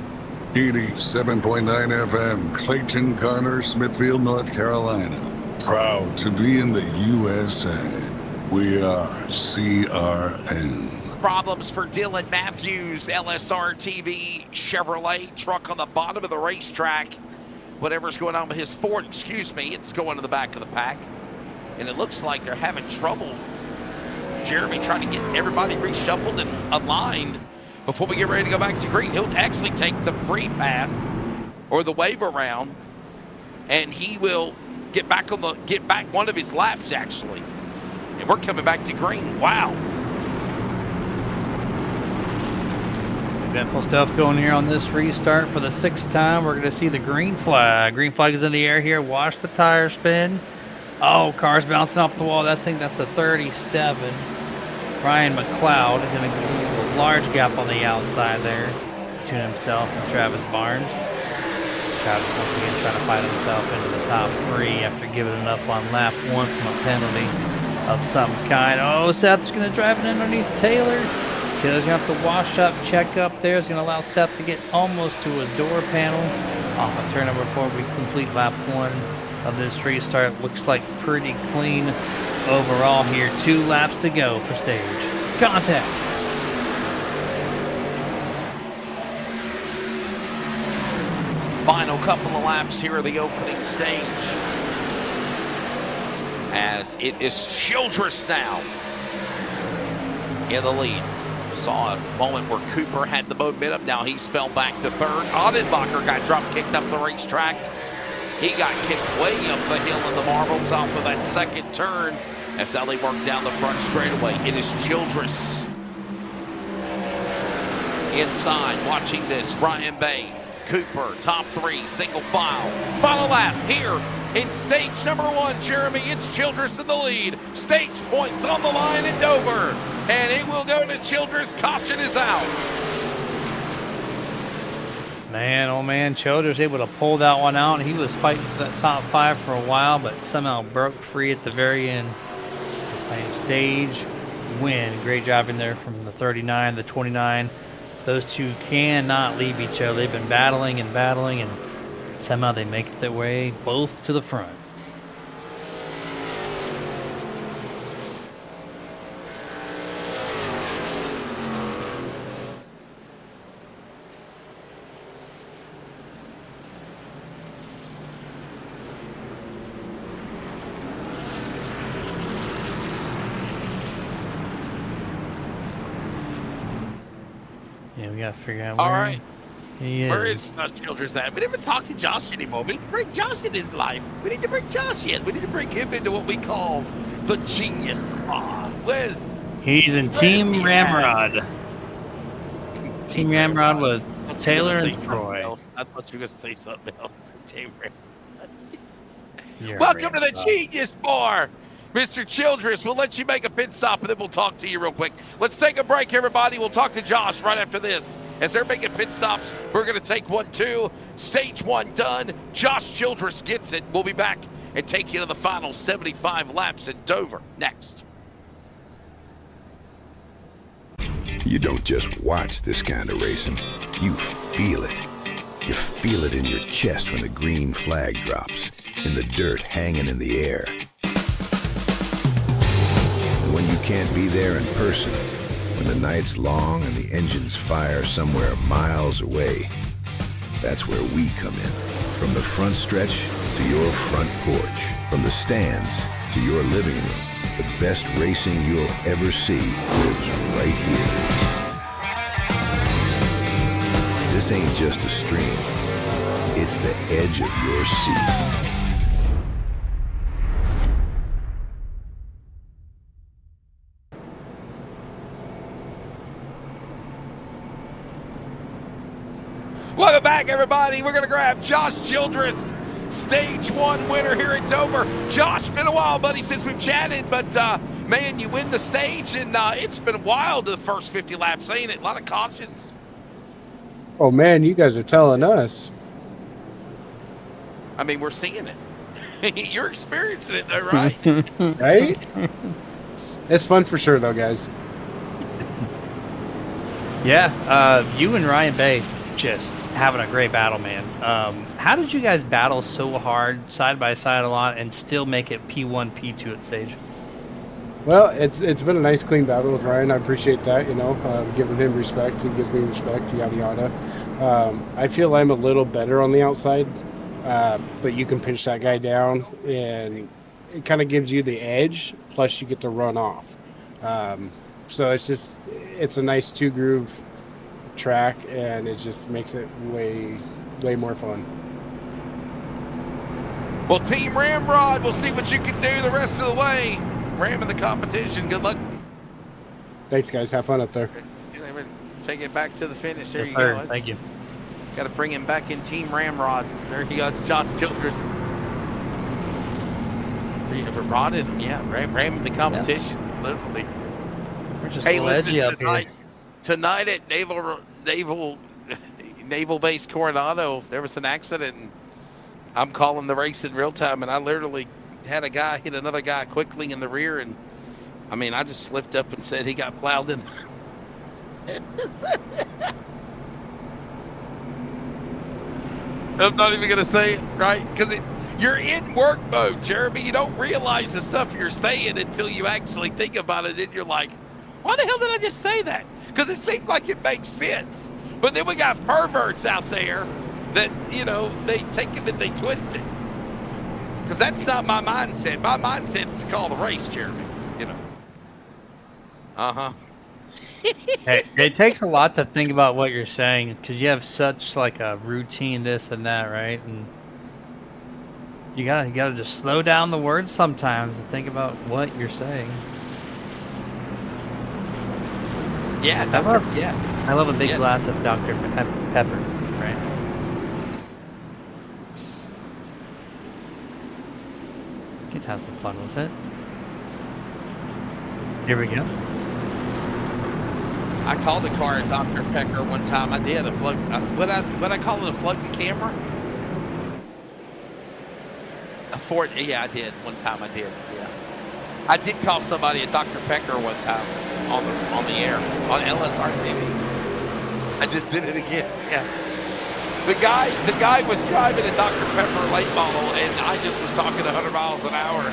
87.9 FM, Clayton, Garner, Smithfield, North Carolina. Proud to be in the USA. We are CRN. Problems for Dylan Matthews, LSRTV Chevrolet truck on the bottom of the racetrack. Whatever's going on with his Ford, it's going to the back of the pack. And it looks like they're having trouble. Jeremy trying to get everybody reshuffled and aligned before we get ready to go back to green. He'll actually take the free pass or the wave around, and he will get back one of his laps actually. And we're coming back to green. Wow. Eventful stuff going here on this restart for the 6th time. We're going to see the green flag. Green flag is in the air here. Watch the tire spin. Oh, car's bouncing off the wall. That's a 37. Ryan McLeod is going to leave a large gap on the outside there between himself and Travis Barnes. Travis once again trying to fight himself into the top 3 after giving it up on lap 1 from a penalty of some kind. Oh, Seth's going to drive it underneath Taylor. Taylor's going to have to wash up, check up there. It's going to allow Seth to get almost to a door panel off of turn number 4. We complete lap 1 of this restart. Looks like pretty clean overall here. 2 laps to go for stage. Contact. Final couple of laps here of the opening stage. As it is Childress now in the lead. Saw a moment where Cooper had the momentum. Now he's fell back to 3rd. Odenbacher got drop-kicked up the racetrack. He got kicked way up the hill in the marbles off of that 2nd turn as Ellie worked down the front straightaway. It is Childress. inside, watching this. Ryan Bay, Cooper, top 3, single file. Final lap here in stage number 1. Jeremy, it's Childress in the lead. Stage points on the line in Dover. And it will go to Childress. Caution is out. Man, oh man, Childress able to pull that one out. He was fighting for that top 5 for a while, but somehow broke free at the very end. Stage win. Great job in there from the 39, the 29. Those two cannot leave each other. They've been battling, and somehow they make their way both to the front. Yeah, we gotta figure out where. All right. He is. Where is Josh Childress at? We didn't talk to Josh anymore. We need to bring Josh in his life. We need to bring Josh in. We need to bring him into what we call the genius squad. Where's He's in Team Ramrod. Team Ramrod with Taylor and Troy. I thought you were going to say something else. Team Ramrod. You're Welcome to the Ramrod. Genius Bar. Mr. Childress, we'll let you make a pit stop, and then we'll talk to you real quick. Let's take a break, everybody. We'll talk to Josh right after this. As they're making pit stops, we're going to take 1, 2. Stage 1 done. Josh Childress gets it. We'll be back and take you to the final 75 laps at Dover next. You don't just watch this kind of racing, you feel it. You feel it in your chest when the green flag drops, in the dirt hanging in the air. And when you can't be there in person, when the night's long and the engines fire somewhere miles away, that's where we come in. From the front stretch to your front porch, from the stands to your living room, the best racing you'll ever see lives right here. This ain't just a stream, it's the edge of your seat. Welcome back, everybody. We're going to grab Josh Childress, Stage 1 winner here at Dover. Josh, been a while, buddy, since we've chatted, but man, you win the stage, and it's been wild the first 50 laps, ain't it? A lot of cautions. Oh man, you guys are telling us. I mean, we're seeing it. You're experiencing it, though, right? Right? It's fun for sure, though, guys. Yeah, you and Ryan Bay just having a great battle, man. How did you guys battle so hard, side by side a lot, and still make it P1, P2 at stage? Well, it's been a nice, clean battle with Ryan. I appreciate that, giving him respect. He gives me respect, yada, yada. I feel I'm a little better on the outside, but you can pinch that guy down, and it kind of gives you the edge, plus you get to run off. So it's a nice two-groove track, and it just makes it way more fun. Well, Team Ramrod, we'll see what you can do the rest of the way. Ram in the competition. Good luck. Thanks, guys. Have fun up there. Take it back to the finish. There Yes, you sir. go. Thank you. Got to bring him back in Team Ramrod. There he goes, Josh Childress. Rodded him, yeah. Ram in the competition, literally. We're just Hey, listen, ledgy up here. tonight at Naval Base Coronado, there was an accident, and I'm calling the race in real time, and I literally had a guy hit another guy quickly in the rear, and I mean, I just slipped up and said he got plowed in. I'm not even going to say it, right? Because you're in work mode, Jeremy. You don't realize the stuff you're saying until you actually think about it, and you're like, why the hell did I just say that? Because it seems like it makes sense. But then we got perverts out there that, they take it and they twist it. Because that's not my mindset. My mindset is to call the race, Jeremy. Hey, it takes a lot to think about what you're saying because you have such like a routine, this and that, right? And you gotta just slow down the words sometimes and think about what you're saying. Yeah, I love a big glass of Dr. Pepper, right? Get to have some fun with it. Here we go. I called the car a Dr. Pecker one time. I did a float. What I call it, a floating camera? A Ford. Yeah, I did one time. I did. Yeah, I did call somebody a Dr. Pecker one time on the air on LSRTV. I just did it again. Yeah. The guy was driving a Dr. Pepper late model, and I just was talking 100 miles an hour.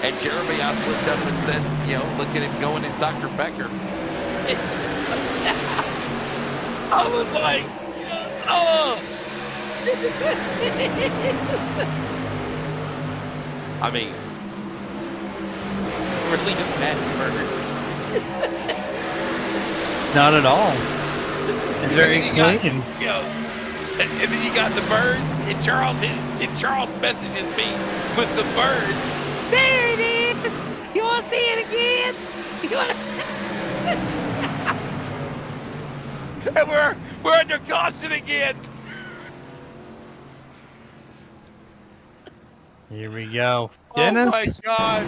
And Jeremy, I slipped up and said, look at him going his Dr. Pecker. I was like, oh. I mean, really a bad burger. It's not at all. It's very clean. And then you got the bird, and Charles messages me with the bird. There it is. You want to see it again? And we're under caution again. Here we go. Dennis? Oh my God.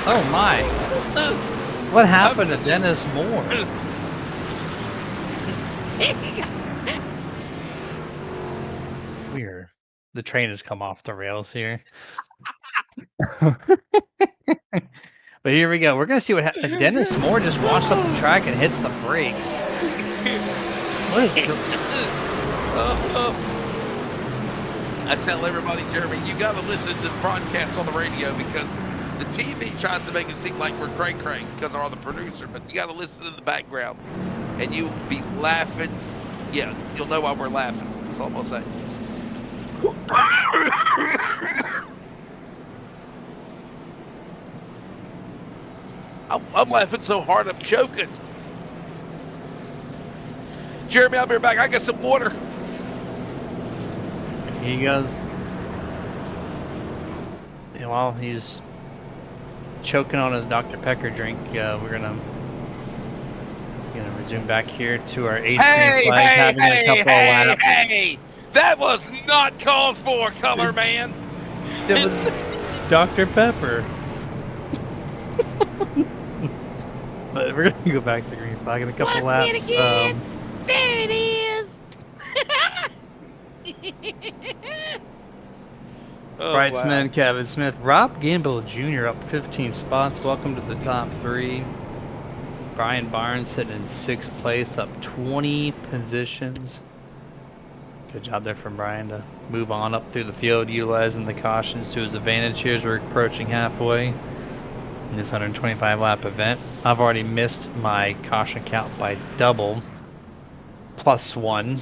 Oh my. What happened to Dennis Moore? Weird. The train has come off the rails here. But here we go. We're going to see what happens. Dennis Moore just walks up the track and hits the brakes. What is I tell everybody, Jeremy, you got to listen to the broadcast on the radio because the TV tries to make it seem like we're cray-cray because they're all the producer, but you got to listen in the background and you'll be laughing. Yeah, you'll know why we're laughing. That's all I'm going to say. I'm laughing so hard I'm choking. Jeremy, I'll be right back. I got some water. He goes. And while he's choking on his Dr. Pepper drink, we're gonna resume back here to our 8th flag, having a couple of laps. Hey! That was not called for, color man. It was Dr. Pepper. But we're gonna go back to green flag in a couple laps. There it is. Brightsman, Kevin Smith, Rob Gamble Jr. up 15 spots. Welcome to the top 3. Brian Barnes sitting in 6th place, up 20 positions. Good job there from Brian to move on up through the field, utilizing the cautions to his advantage here as we're approaching halfway in this 125 lap event. I've already missed my caution count by double, +1.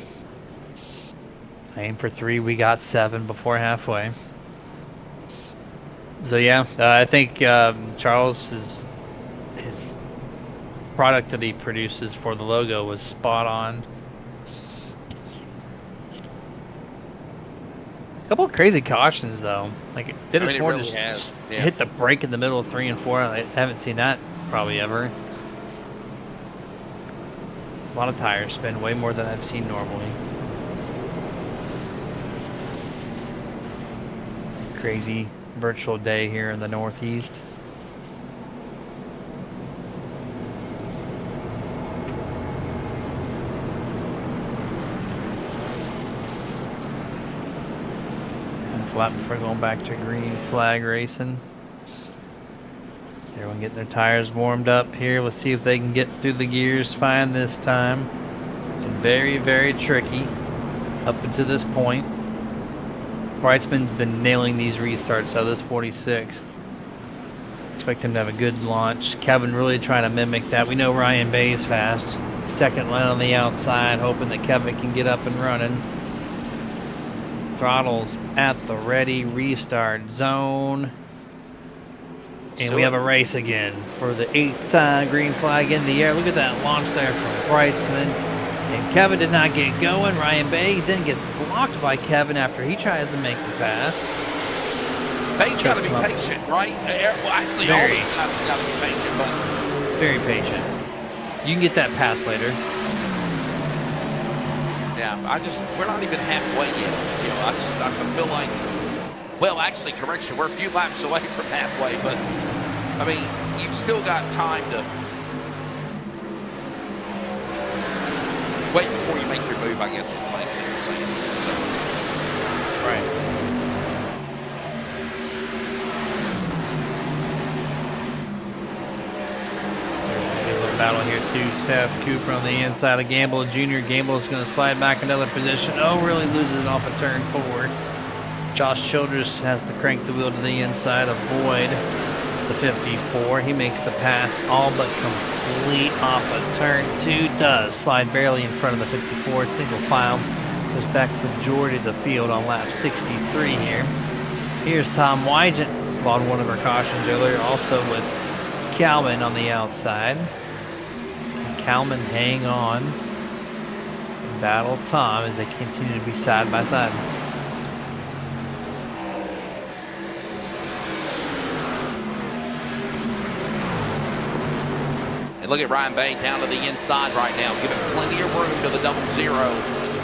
I aimed for 3, we got 7 before halfway. So yeah, I think Charles, his product that he produces for the logo was spot on. A couple of crazy cautions though. Like Dennis Moore really just hit the brake in the middle of 3 and 4. I haven't seen that probably ever. A lot of tire spin, way more than I've seen normally. Crazy virtual day here in the Northeast. Flat before going back to green flag racing. Everyone getting their tires warmed up here. Let's see if they can get through the gears fine this time. It's been very, very tricky up until this point. Brightsman's been nailing these restarts out of this 46. Expect him to have a good launch. Kevin really trying to mimic that. We know Ryan Bay's fast. Second line on the outside, hoping that Kevin can get up and running. Throttles at the ready, restart zone. And we have a race again for the 8th time, green flag in the air. Look at that launch there from Brightsman. And Kevin did not get going. Ryan Bay then gets blocked by Kevin after he tries to make the pass. Bay's got to be patient, right? Well, actually, all these guys got to be patient, but very patient. You can get that pass later. Yeah, we're not even halfway yet. You know, I feel like, well, actually, correction, we're a few laps away from halfway, but, I mean, you've still got time to wait before you make your move, I guess is the nice thing to say. So. Right. Battle here too. Seth Cooper on the inside of Gamble Jr. Gamble is going to slide back another position. Oh, really loses it off a turn 4. Josh Childress has to crank the wheel to the inside. Avoid the 54. He makes the pass all but complete off a turn 2. Does slide barely in front of the 54. Single file goes back the majority of the field on lap 63 here. Here's Tom Wygant on one of our cautions earlier, also with Calvin on the outside. Kalman hang on and battle Tom as they continue to be side by side. And look at Ryan Bay down to the inside right now, giving plenty of room to the 00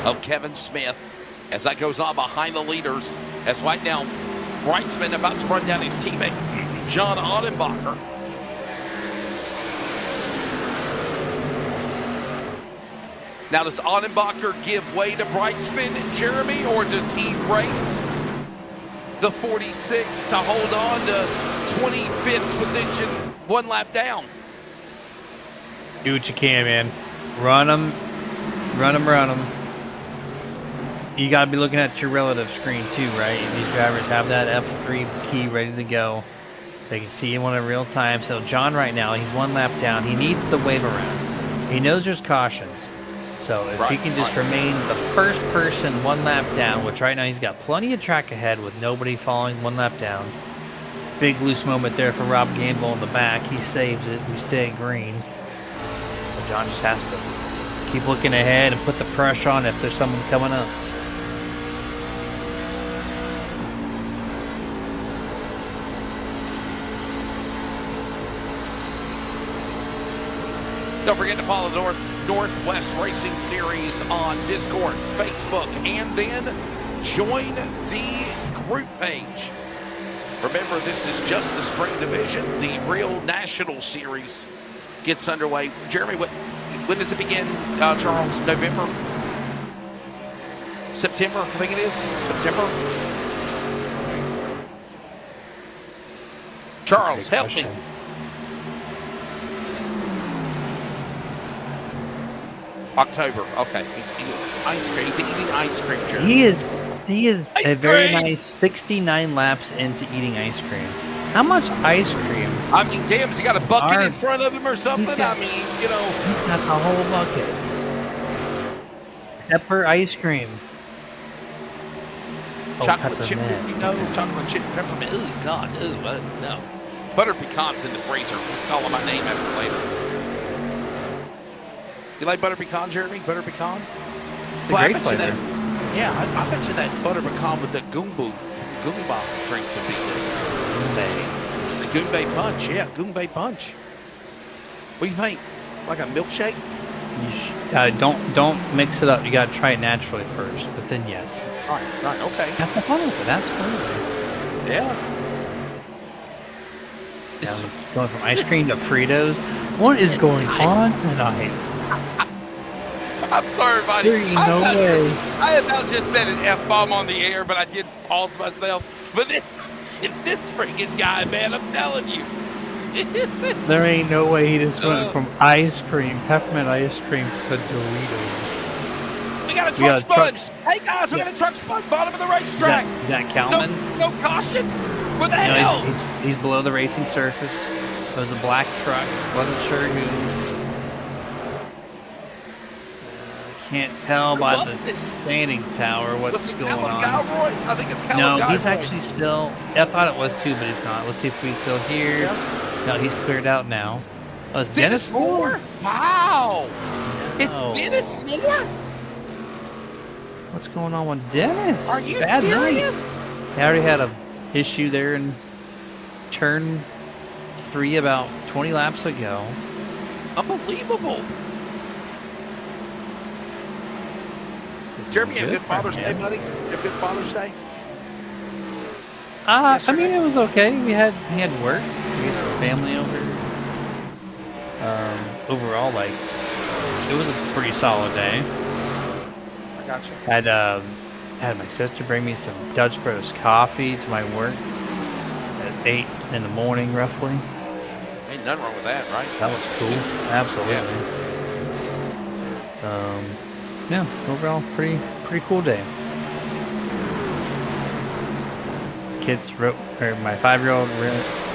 of Kevin Smith as that goes on behind the leaders. As right now, Wrightsman about to run down his teammate, John Audenbacher. Now, does Audenbacher give way to Brightsman, Jeremy, or does he race the 46 to hold on to 25th position, 1 lap down? Do what you can, man. Run them. You got to be looking at your relative screen too, right? These drivers have that F3 key ready to go. They can see him on a real time. So John right now, he's 1 lap down. He needs the wave around. He knows there's cautions. So if he can just remain the first person 1 lap down, which right now he's got plenty of track ahead with nobody following 1 lap down. Big loose moment there for Rob Gamble in the back. He saves it. We stay green. But John just has to keep looking ahead and put the pressure on if there's someone coming up. Don't forget to follow the Northwest Racing Series on Discord, Facebook, and then join the group page. Remember, this is just the spring division. The real national series gets underway. Jeremy, when does it begin, Charles? November? September, I think it is. September? Charles, help me. October. Okay. He's eating ice cream. He's eating ice cream, Jeremy. He is a very nice 69 laps into eating ice cream. How much ice cream? I mean, damn, has he got a bucket in front of him or something? I mean, you know. He's got the whole bucket. Pepper ice cream. Chocolate chip, chocolate chip peppermint. Ooh, God, no. Butter pecans in the freezer. Let's call him my name after later. You like butter pecan, Jeremy? Butter pecan? Well, I bet you that. Yeah, I bet you that butter pecan with the Goomba drink would be good. The Goombay punch, yeah, Goombay punch. What do you think? Like a milkshake? Don't mix it up. You gotta try it naturally first, but then yes. Right, okay. Have fun with it, absolutely. Yeah. It's going from ice cream to Fritos. What is going on tonight? I'm sorry, buddy. There ain't no way. I have not just said an F-bomb on the air, but I did pause myself. But this freaking guy, man, I'm telling you. There ain't no way he just went from ice cream, peppermint ice cream, to Doritos. We got a truck sponge. Hey, guys, we got a truck sponge. Bottom of the racetrack. Is that Kalman? No caution. Where the hell? He's below the racing surface. It was a black truck. Wasn't sure who. Can't tell by the standing tower what's going on. Galroy? I think it's Callum No, Galroy. he's actually still. I thought it was too, but it's not. Let's see if he's still here. Yeah. No, he's cleared out now. Oh, it's Dennis Moore? Wow. No. It's Dennis Moore? What's going on with Dennis? Are you Bad serious? Night. He already had a issue there in turn 3 about 20 laps ago. Unbelievable. Jeremy, you have a good Father's Day, buddy? You have a good Father's Day? I mean, it was okay. We had work. We had some family over. Overall, like, it was a pretty solid day. I got you. Had my sister bring me some Dutch Bros coffee to my work at 8 in the morning, roughly. Ain't nothing wrong with that, right? That was cool. Absolutely. Yeah, overall, pretty cool day. Kids wrote, or my 5-year-old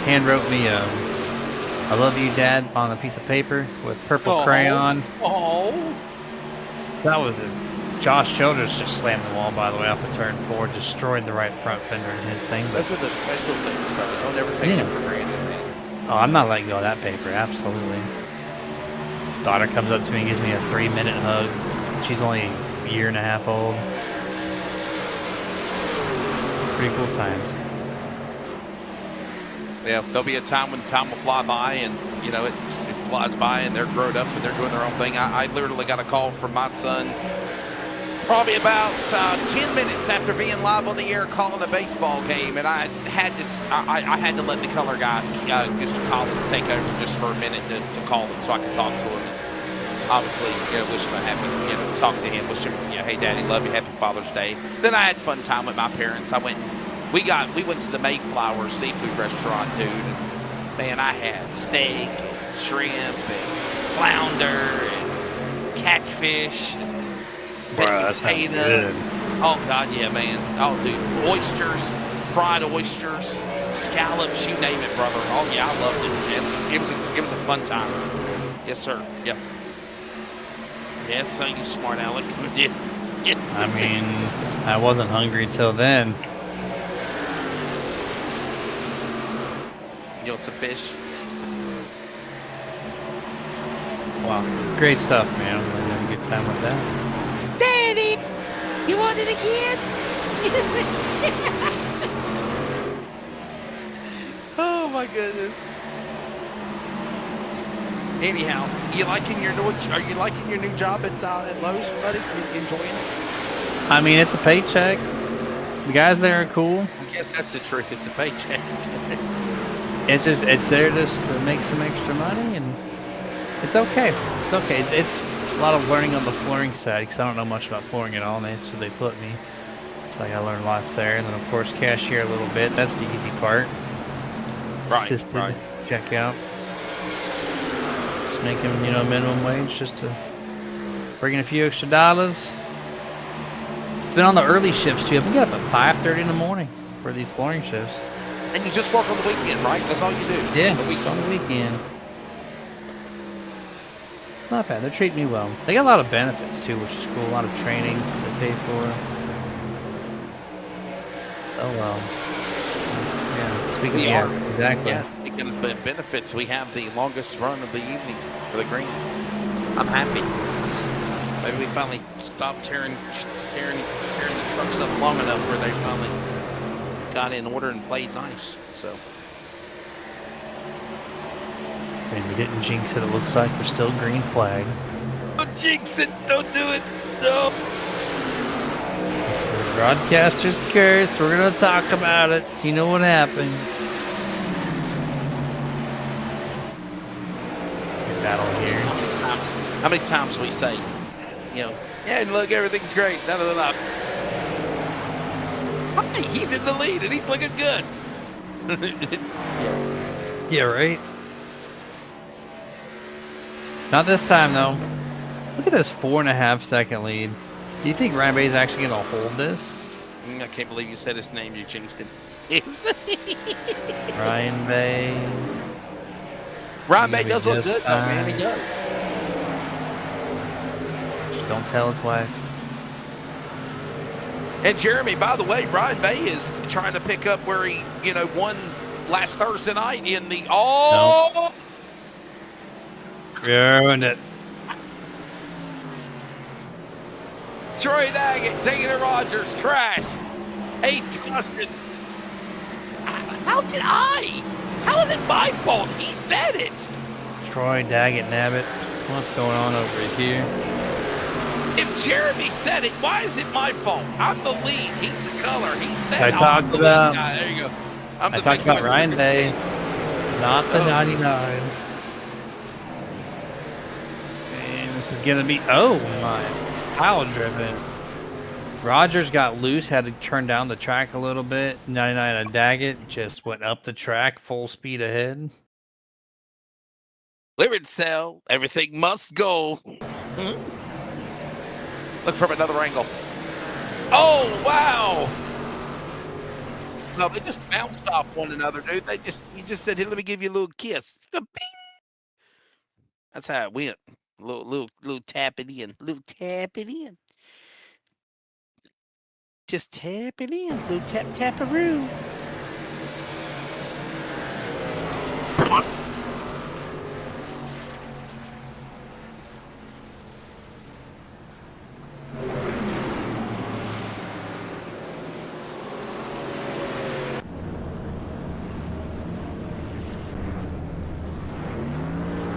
hand wrote me, "I love you, Dad," on a piece of paper with purple crayon. Oh. That was it. Josh Childers just slammed the wall, by the way, off of turn 4, destroyed the right front fender in his thing. Those are the special things, brother. Don't ever take it for granted, man. Oh, I'm not letting go of that paper, absolutely. Daughter comes up to me and gives me a 3-minute hug. She's only a year and a half old. Pretty cool times. Yeah, there'll be a time when time will fly by and, you know, it flies by and they're grown up and they're doing their own thing. I literally got a call from my son probably about 10 minutes after being live on the air calling a baseball game, and I had to let the color guy, Mr. Collins, take over just for a minute to call him so I could talk to him. Obviously, you know, wish him a happy, you know, talk to him, wish him, yeah, hey, Daddy, love you, happy Father's Day. Then I had fun time with my parents. We went to the Mayflower seafood restaurant, dude. And, man, I had steak and shrimp and flounder and catfish and baked potato. Oh God, yeah, man. Oh, dude, oysters, fried oysters, scallops, you name it, brother. Oh yeah, I loved it. It was a fun time. Yes, sir. Yep. Yes, so you smart aleck. Yeah. I mean, I wasn't hungry till then. You want some fish? Wow, great stuff, man. I'm having a good time with that. Daddy, you want it again? Oh my goodness. Anyhow, are you liking your new job at Lowe's, buddy? You enjoying it? I mean, it's a paycheck. The guys there are cool. I guess that's the truth. It's a paycheck. It's there just to make some extra money, and it's okay. It's okay. It's a lot of learning on the flooring side because I don't know much about flooring at all, and that's what they put me. So I gotta learn lots there, and then of course cashier a little bit. That's the easy part. Assisted checkout. Just making, you know, minimum wage just to bring in a few extra dollars. It's been on the early shifts too. I've been getting up at 5:30 in the morning for these flooring shifts. And you just work on the weekend, right? That's all you do? Yeah, on the weekend. Not bad. They treat me well. They got a lot of benefits too, which is cool. A lot of trainings that they pay for. Oh well. Yeah. Speaking of exactly. Yeah. Speaking of benefits, we have the longest run of the evening for the green. I'm happy. Maybe we finally stopped tearing the trucks up long enough where they finally got in order and played nice. So. And we didn't jinx it. It looks like we're still green flag. Don't jinx it. Don't do it. No. It's the broadcaster's curse. We're going to talk about it so you know what happens. Good battle here. How many times we say, you know, yeah, look, everything's great. Hey, he's in the lead and he's looking good. Yeah, right. Not this time, though. Look at this 4.5 second lead. Do you think Ryan Bay is actually going to hold this? I can't believe you said his name. You jinxed him. Ryan Bay. Ryan Bay does look good, though, man. He does. Just don't tell his wife. And Jeremy, by the way, Ryan Bay is trying to pick up where he, you know, won last Thursday night in the Nope. Ruined it. Troy Daggett taking it Rogers. Crash. 8th caution. How is it my fault? He said it. Troy, Daggett, Nabbit. What's going on over here? If Jeremy said it, why is it my fault? I'm the lead. He's the color. He said I talked the about. lead guy. There you go. I talked about Ryan Day, not the 99. And this is gonna be. Oh my! Pile driven. Rogers got loose, had to turn down the track a little bit. 99 and Daggett just went up the track, full speed ahead. Clearance cell. Everything must go. Look from another angle. Oh, wow. No, they just bounced off one another, dude. He just said, "Hey, let me give you a little kiss." Bing. That's how it went. Little tap it in. Little tap it in. Just tap it in. Little tap-tap-a-roo.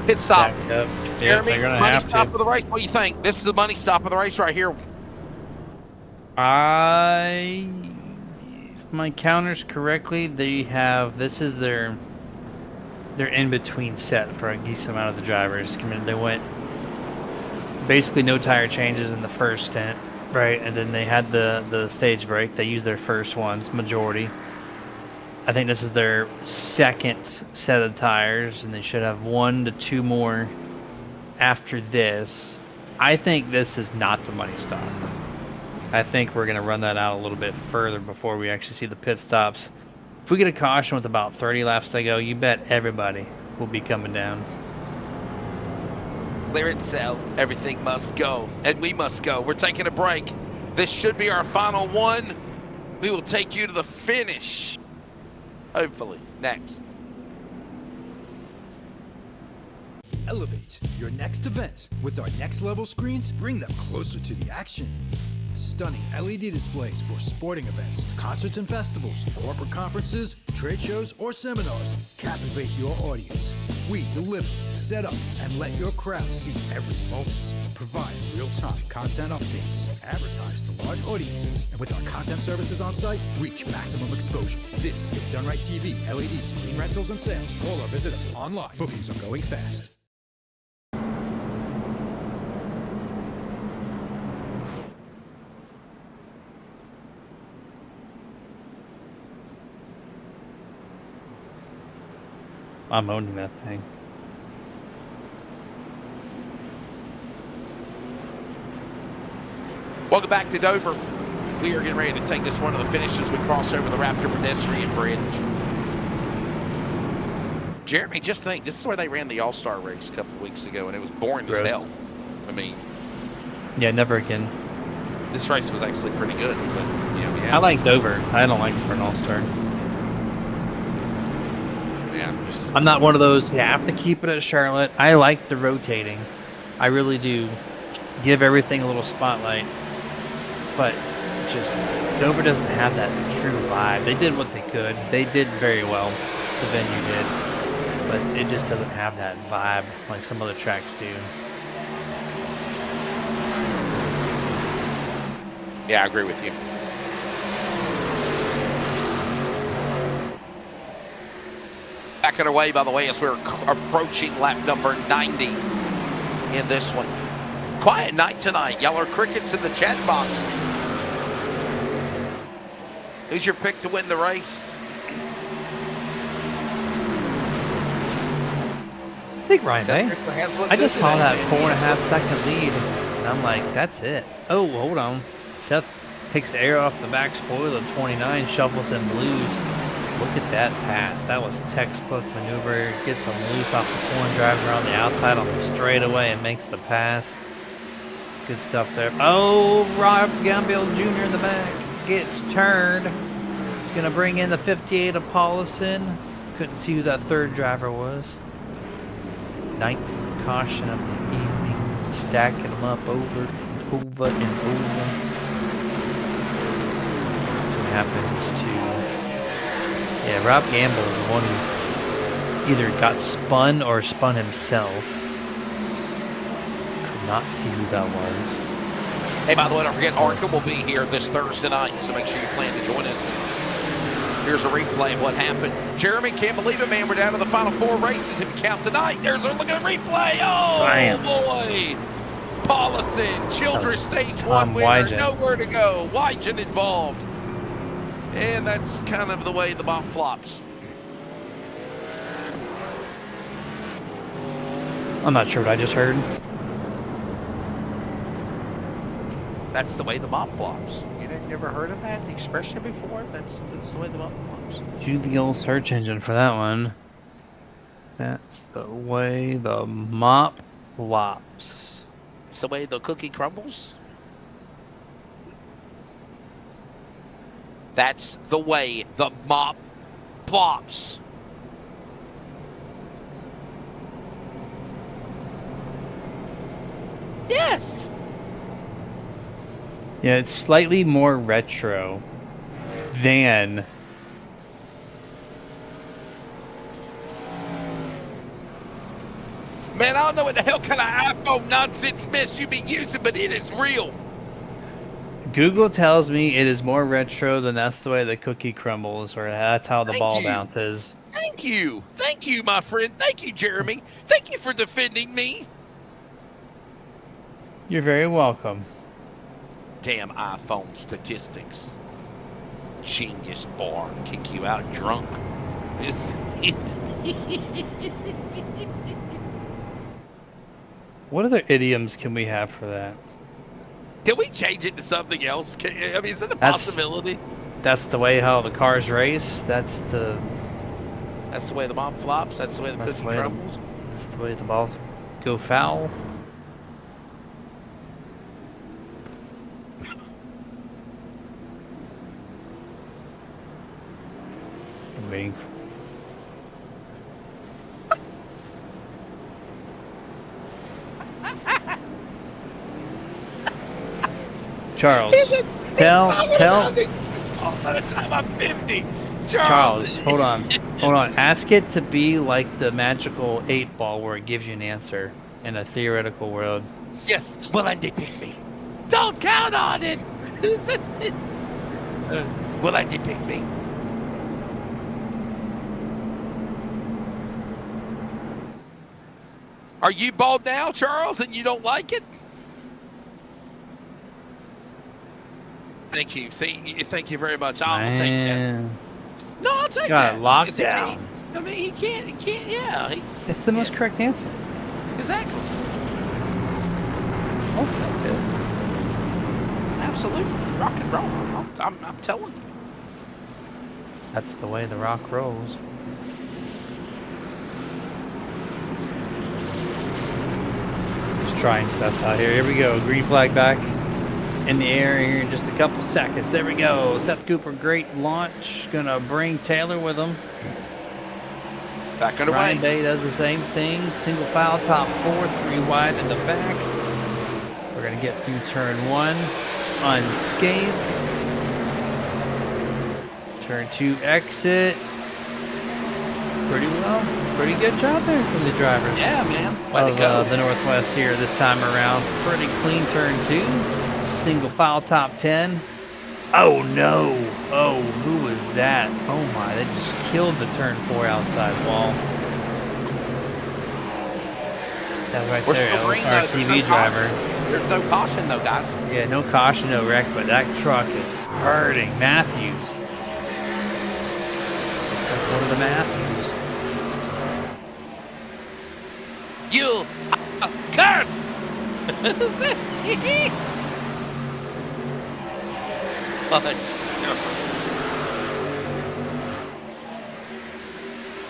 Pit stop. Jeremy, money stop of the race. What do you think? This is the money stop of the race right here. If my counters correctly, this is their in-between set for a decent amount of the drivers. I mean, they went basically no tire changes in the first stint, right? And then they had the stage break. They used their first ones, majority. I think this is their second set of tires, and they should have 1 to 2 more after this. I think this is not the money stop. I think we're going to run that out a little bit further before we actually see the pit stops. If we get a caution with about 30 laps to go, you bet everybody will be coming down. Clearance cell. Everything must go, and we must go. We're taking a break. This should be our final one. We will take you to the finish. Hopefully, next. Elevate your next event with our next level screens. Bring them closer to the action. Stunning LED displays for sporting events, concerts and festivals, corporate conferences, trade shows, or seminars. Captivate your audience. We deliver, set up, and let your crowd see every moment. Provide real-time content updates. Advertise to large audiences. And with our content services on site, reach maximum exposure. This is Done Right TV, LED screen rentals and sales. Call or visit us online. Bookings are going fast. I'm owning that thing. Welcome back to Dover. We are getting ready to take this one to the finish as we cross over the Raptor pedestrian bridge. Jeremy, just think, this is where they ran the All-Star race a couple of weeks ago, and it was boring as hell. I mean, yeah, never again. This race was actually pretty good, but you know, I like Dover. I don't like it for an All-Star. Yeah, I'm not one of those, you have to keep it at Charlotte. I like the rotating. I really do. Give everything a little spotlight. But just, Dover doesn't have that true vibe. They did what they could. They did very well, the venue did. But it just doesn't have that vibe like some other tracks do. Yeah, I agree with you. Back underway, by the way, as we're approaching lap number 90 in this one. Quiet night tonight. Y'all are crickets in the chat box. Who's your pick to win the race? I think Ryan Day. I just saw that 4.5 second lead, and I'm like, that's it. Oh, hold on. Seth takes the air off the back spoiler, 29, shuffles and blues. Look at that pass. That was textbook maneuver. Gets him loose off the corner, drives around the outside on the straightaway and makes the pass. Good stuff there. Oh, Rob Gambill Jr. in the back gets turned. He's going to bring in the 58 of Paulison. Couldn't see who that third driver was. 9th caution of the evening. Stacking them up over and over and over. That's what happens to... Yeah, Rob Gamble is the one who either got spun or spun himself. Could not see who that was. Hey, by the way, don't forget, Arkham will be here this Thursday night, so make sure you plan to join us. Here's a replay of what happened. Jeremy, can't believe it, man. We're down to the final 4 races. If you count tonight, look at the replay. Oh, Bam. Boy. Paulison, Childress stage 1 winner. Wygen. Nowhere to go. Wygen involved. And that's kind of the way the bomb flops. I'm not sure what I just heard. That's the way the bomb flops. You never heard of that expression before? That's the way the bomb flops. Do the old search engine for that one. That's the way the mop flops. It's the way the cookie crumbles. That's the way the mop plops. Yes. Yeah, it's slightly more retro than Man, I don't know what the hell kind of iPhone nonsense mess you be using, but it is real. Google tells me it is more retro than that's the way the cookie crumbles, or that's how the ball bounces. Thank you. Thank you, my friend. Thank you, Jeremy. Thank you for defending me. You're very welcome. Damn iPhone statistics. Genius bar. Kick you out drunk. It's What other idioms can we have for that? Can we change it to something else? I mean, is it a possibility? That's the way how the cars race. That's the way the bomb flops. That's the way the cookie crumbles. That's the way the balls go foul. I'm waiting. Charles, tell. By the time I'm 50, Charles, hold on. Ask it to be like the magical 8-ball where it gives you an answer in a theoretical world. Yes, well, and they pick me. Don't count on it. Well, and they pick me. Are you bald now, Charles, and you don't like it? Thank you. Thank you very much. I'll take that. No, I'll take that. Got it locked down. I mean, he can't, yeah. It's the most correct answer. Exactly. Oh, good. Absolutely. Rock and roll. I'm telling you. That's the way the rock rolls. Just trying stuff out here. Here we go. Green flag back in the air here in just a couple seconds. There we go. Seth Cooper, great launch. Gonna bring Taylor with him. Back underway. Ryan Day does the same thing. Single file, top 4, 3 wide in the back. We're gonna get through turn 1 unscathed. Turn 2 exit. Pretty well. Pretty good job there from the drivers. Yeah, man. Way to go. The Northwest here this time around. Pretty clean turn 2. Single file top 10. Oh no. Oh, who was that? Oh my, they just killed the turn 4 outside wall. That's right there, LSRTV driver. There's no caution though, guys. Yeah, no caution, no wreck, but that truck is hurting. Matthews. One of the Matthews. You are cursed!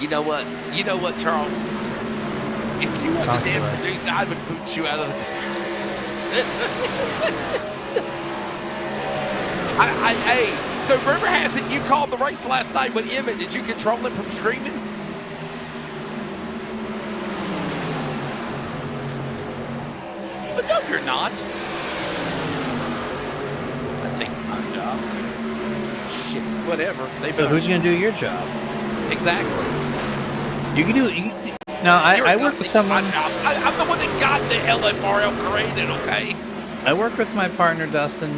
You know what? You know what, Charles? If you want the damn producer, I would boot you out of the... Hey, so rumor has it you called the race last night with Emmett. Did you control him from screaming? But no, you're not. I take my job. Shit, whatever. So who's going to do your job? Exactly. You can do. No, I work with someone. I'm the one that got the LFRL created. Okay. I work with my partner Dustin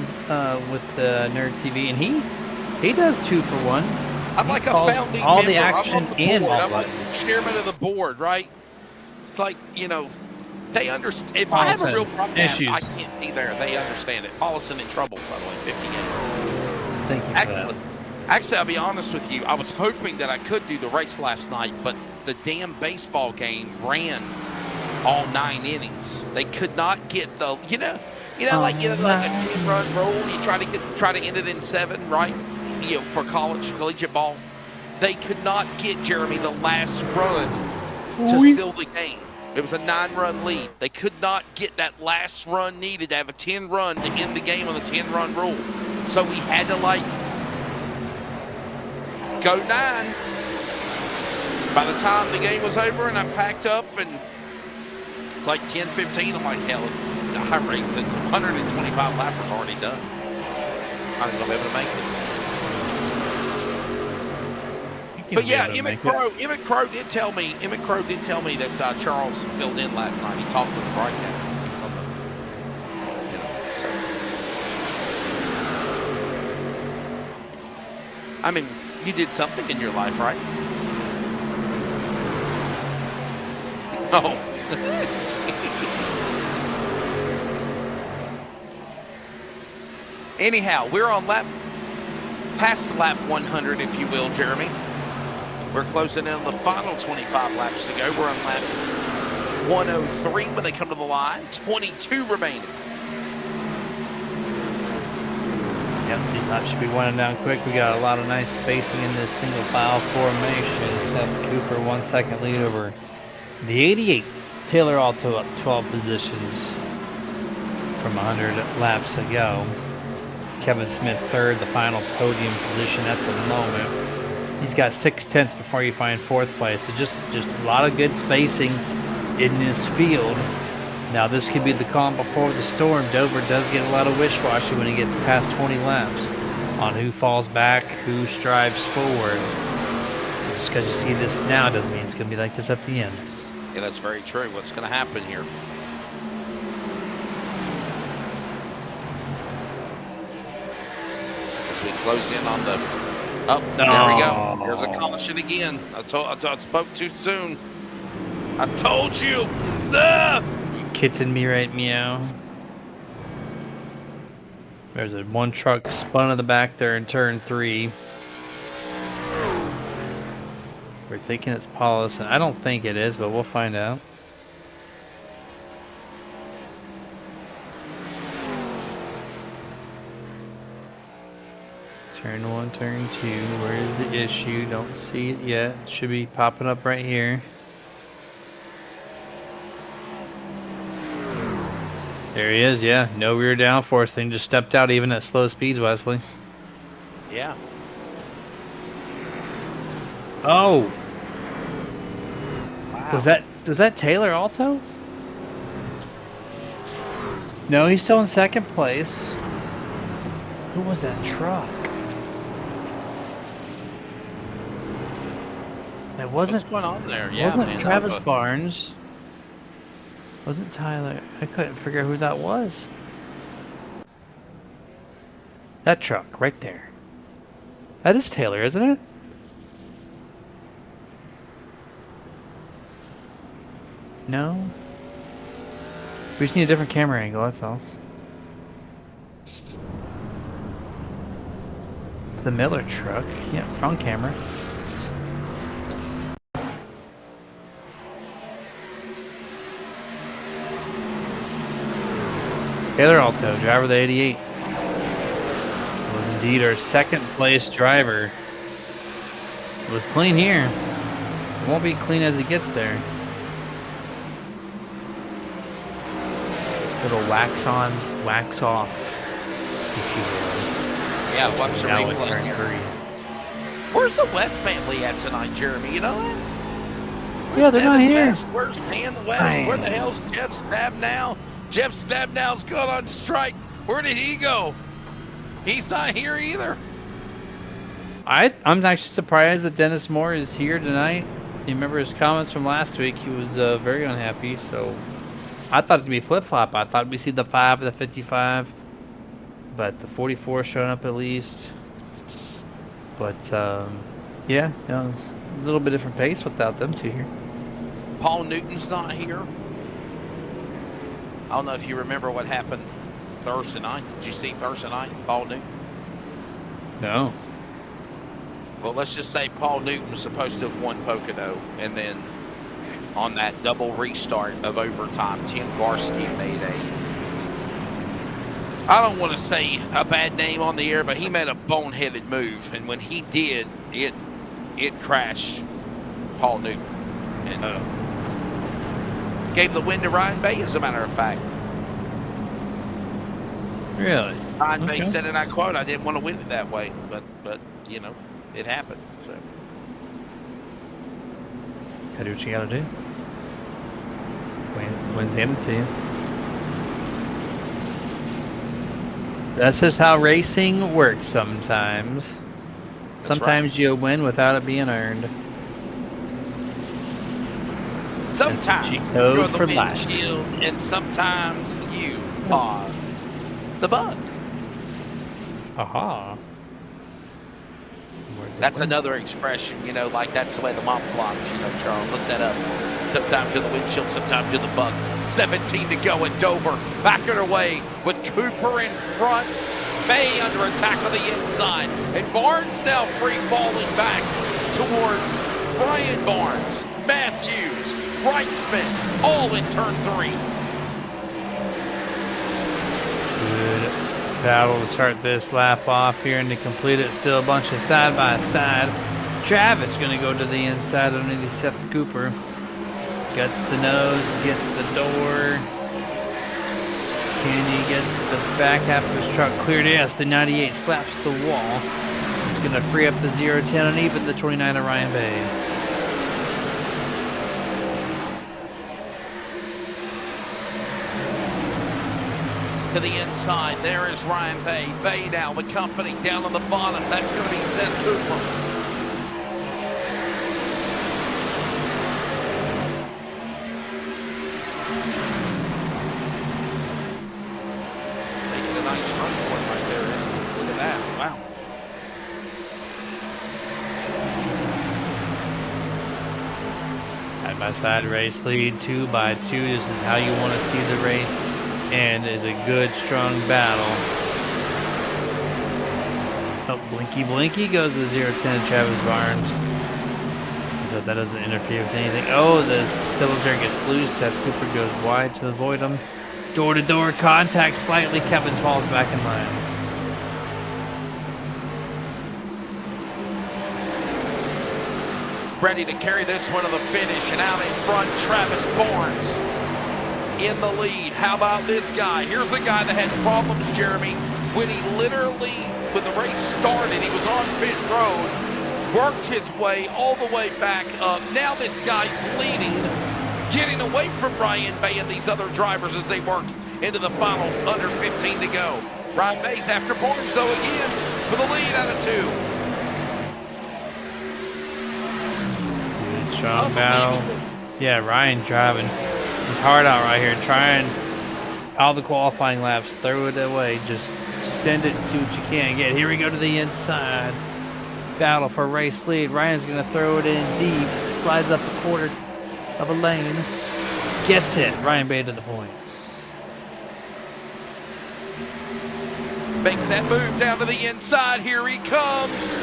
with Nerd TV, and he does 2-for-1. I'm like a founding all member. the action I'm on the and board. all I'm like buttons. chairman of the board, right? It's like, you know, they understand. If I have a real broadcast, I can't be there. They understand it. Paulson in trouble, by the way, 58. Thank you for that. Actually, I'll be honest with you. I was hoping that I could do the race last night, but the damn baseball game ran all 9 innings. They could not get the, like a 10-run roll. You try to end it in 7, right? For collegiate ball. They could not get, Jeremy, the last run to seal the game. It was a 9-run lead. They could not get that last run needed to have a 10-run to end the game on the 10-run rule. So we had to go 9. By the time the game was over and I packed up and it's like 10:15, I'm like, hell, the 125 lap was already done. I was going to be able to make it. But yeah, Emmett Crow did tell me that Charles filled in last night. He talked to the broadcast. He was on the, I mean, you did something in your life, right? Oh. Anyhow, we're on past lap 100, if you will, Jeremy. We're closing in on the final 25 laps to go. We're on lap 103 when they come to the line. 22 remaining. Yep, these laps should be winding down quick. We got a lot of nice spacing in this single file formation. Seth Cooper 1 second lead over the 88. Taylor Alto up 12 positions from 100 laps ago. Kevin Smith third, the final podium position at the moment. He's got 6/10 before you find 4th place. So just a lot of good spacing in this field. Now this could be the calm before the storm. Dover does get a lot of wish-washy when he gets past 20 laps on who falls back, who strives forward. Just because you see this now doesn't mean it's going to be like this at the end. Yeah, that's very true. What's going to happen here? As we close in on the... Oh, there we go. There's a caution again. I spoke too soon. I told you. You kidding me, right, meow? There's a one truck spun in the back there in turn 3. We're thinking it's Paulus, and I don't think it is, but we'll find out. Turn 1, turn 2. Where is the issue? Don't see it yet. It should be popping up right here. There he is, yeah. No rear downforce thing. Just stepped out even at slow speeds, Wesley. Yeah. Oh! Wow. Was that Taylor Alto? No, he's still in 2nd place. Who was that truck? That wasn't. What's going on there? Yeah, wasn't man, Travis Barnes. Wasn't Tyler. I couldn't figure out who that was. That truck right there. That is Taylor, isn't it? No. We just need a different camera angle, that's all. The Miller truck. Yeah, wrong camera. Taylor Alto, driver of the 88. Was indeed our 2nd place driver. It was clean here. It won't be clean as he gets there. Little wax on, wax off, if you will. Yeah, watch the Now replay here. 3. Where's the West family at tonight, Jeremy? You know that? Yeah, they're not here. West? Where's Dan West? Dang. Where the hell's Jeff Stabnow? Jeff Stabnow's gone on strike. Where did he go? He's not here either. I'm actually surprised that Dennis Moore is here tonight. You remember his comments from last week? He was very unhappy. So I thought it'd be flip-flop. I thought we'd see the 5 and the 55, but the 44 showing up at least. But yeah, a little bit different pace without them two here. Paul Newton's not here. I don't know if you remember what happened Thursday night. Did you see Thursday night, Paul Newton? No. Well, let's just say Paul Newton was supposed to have won Pocono, and then on that double restart of overtime, Tim Garski made I don't want to say a bad name on the air, but he made a boneheaded move, and when he did, it crashed Paul Newton. And gave the win to Ryan Bay, as a matter of fact. Really? Ryan Bay said, and I quote, "I didn't want to win it that way, but you know, it happened." So. Gotta do what you gotta do. Wins handed to you. That's just how racing works sometimes. Sometimes you win without it being earned. Sometimes you're the windshield, and sometimes you are the bug. Aha. That's another expression, you know, like that's the way the mom flops, you know, Charles. Look that up. Sometimes you're the windshield, sometimes you're the bug. 17 to go at Dover. Back on her way with Cooper in front. Bay under attack on the inside. And Barnes now free falling back towards Brian Barnes, Matthews, Wrightsman, all in turn 3. Good battle to start this lap off here, and to complete it, still a bunch of side-by-side. Travis going to go to the inside underneath Seth Cooper. Gets the nose, gets the door. Can you get the back half of his truck cleared? Yes, the 98 slaps the wall. It's going to free up the 0-10 and even the 29 of Ryan Bay. To the inside, there is Ryan Bay. Bay now, the company down on the bottom. That's going to be Seth Cooper. Taking a nice run for it right there, isn't it? Look at that. Wow. Side-by-side race lead, 2x2. This is how you want to see the race. And is a good, strong battle. Oh, blinky, blinky goes the 0-10 Travis Barnes. So that doesn't interfere with anything. Oh, the cylinder gets loose. Seth Cooper goes wide to avoid him. Door-to-door contact slightly. Kevin falls back in line. Ready to carry this one to the finish, and out in front, Travis Barnes in the lead. How about this guy? Here's a guy that had problems, Jeremy, when he literally, when the race started, he was on pit road, worked his way all the way back up. Now this guy's leading, getting away from Ryan Bay and these other drivers as they work into the final under 15 to go. Ryan Bay's after Barnes, though, again, for the lead out of 2. Good, strong battle. Yeah, Ryan driving his heart out right here, trying all the qualifying laps, throw it away, just send it and see what you can get. Here we go to the inside. Battle for race lead. Ryan's going to throw it in deep, slides up a quarter of a lane, gets it. Ryan Bay to the point. Makes that move down to the inside. Here he comes.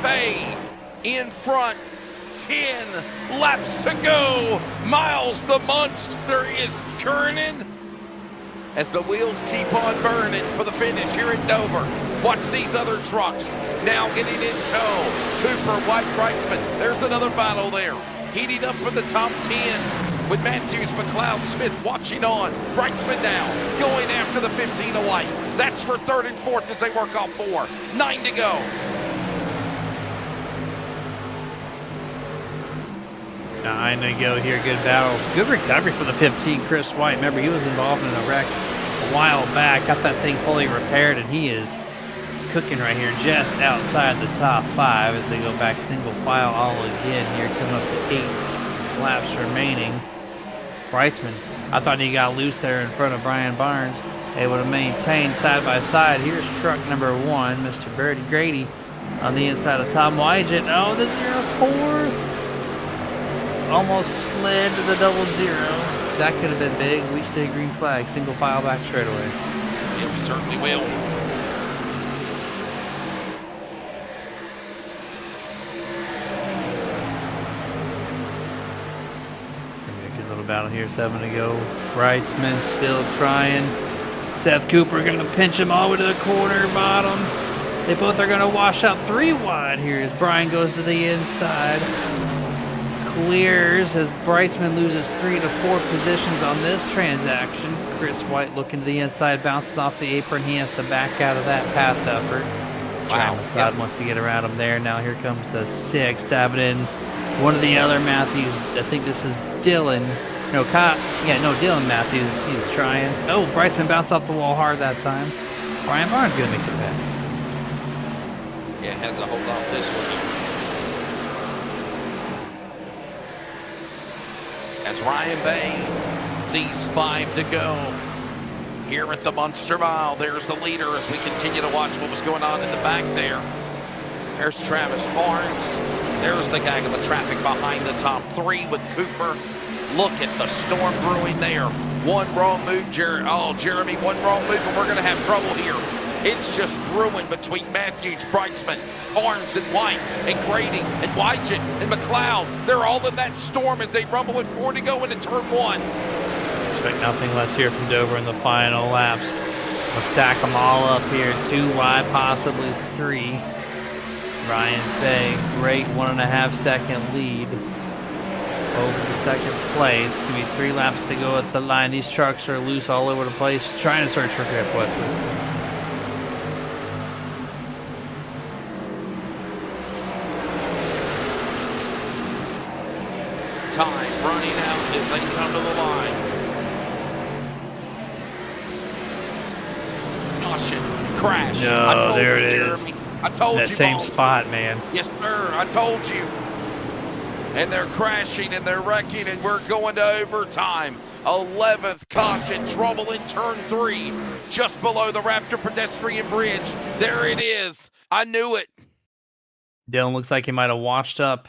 Bay in front. 10 laps to go. Miles the monster is churning as the wheels keep on burning for the finish here in Dover. Watch these other trucks now getting in tow. Cooper, White, Wrightsman. There's another battle there. Heating up for the top 10 with Matthews, McLeod, Smith watching on. Wrightsman now going after the 15 of White. That's for 3rd and 4th as they work off 4. 9 to go. 9 to go here, good battle. Good recovery for the 15, Chris White. Remember, he was involved in a wreck a while back. Got that thing fully repaired, and he is cooking right here, just outside the top 5 as they go back single file all again here, coming up to 8 laps remaining. Breitzman, I thought he got loose there in front of Brian Barnes, able to maintain side by side. Here's truck number 1, Mr. Brady Grady, on the inside of Tom Wyjet. Oh, the 0-4 almost slid to the 0-0. That could have been big. We stay green flag, single file back straight away. Yeah, we certainly will. Good little battle here, 7 to go. Breitzman still trying. Seth Cooper going to pinch him all the way to the corner bottom. They both are going to wash out 3 wide here as Brian goes to the inside. Clears as Breitzman loses 3 to 4 positions on this transaction. Chris White looking to the inside, bounces off the apron. He has to back out of that pass effort. Wow. God wants to get around him there. Now here comes the 6, dabbing in one of the other Matthews. I think this is Dylan. No, Dylan Matthews. He was trying. Oh, Breitzman bounced off the wall hard that time. Brian Barnes going to make the pass. Yeah, has a hold off this one. As Ryan Bay sees 5 to go here at the Munster Mile. There's the leader as we continue to watch what was going on in the back there. There's Travis Barnes. There's the gaggle of traffic behind the top 3 with Cooper. Look at the storm brewing there. One wrong move, Jeremy, one wrong move, and we're going to have trouble here. It's just brewing between Matthews, Breitzman, Barnes, and White, and Grady, and Wyjet, and McLeod. They're all in that storm as they rumble with 4 to go into turn 1. Expect nothing less here from Dover in the final laps. We'll stack them all up here. 2 wide, possibly 3. Ryan Fay, great 1.5 second lead over the second place. Gonna be 3 laps to go at the line. These trucks are loose all over the place, trying to search for Griff Wesley. Time running out as they come to the line. Caution, crash. No, there it is. Jeremy. I told you. That same Balls. spot, man. Yes, sir. I told you. And they're crashing and they're wrecking, and we're going to overtime. 11th caution, trouble in turn 3, just below the Raptor pedestrian bridge. There it is. I knew it. Dylan looks like he might have washed up.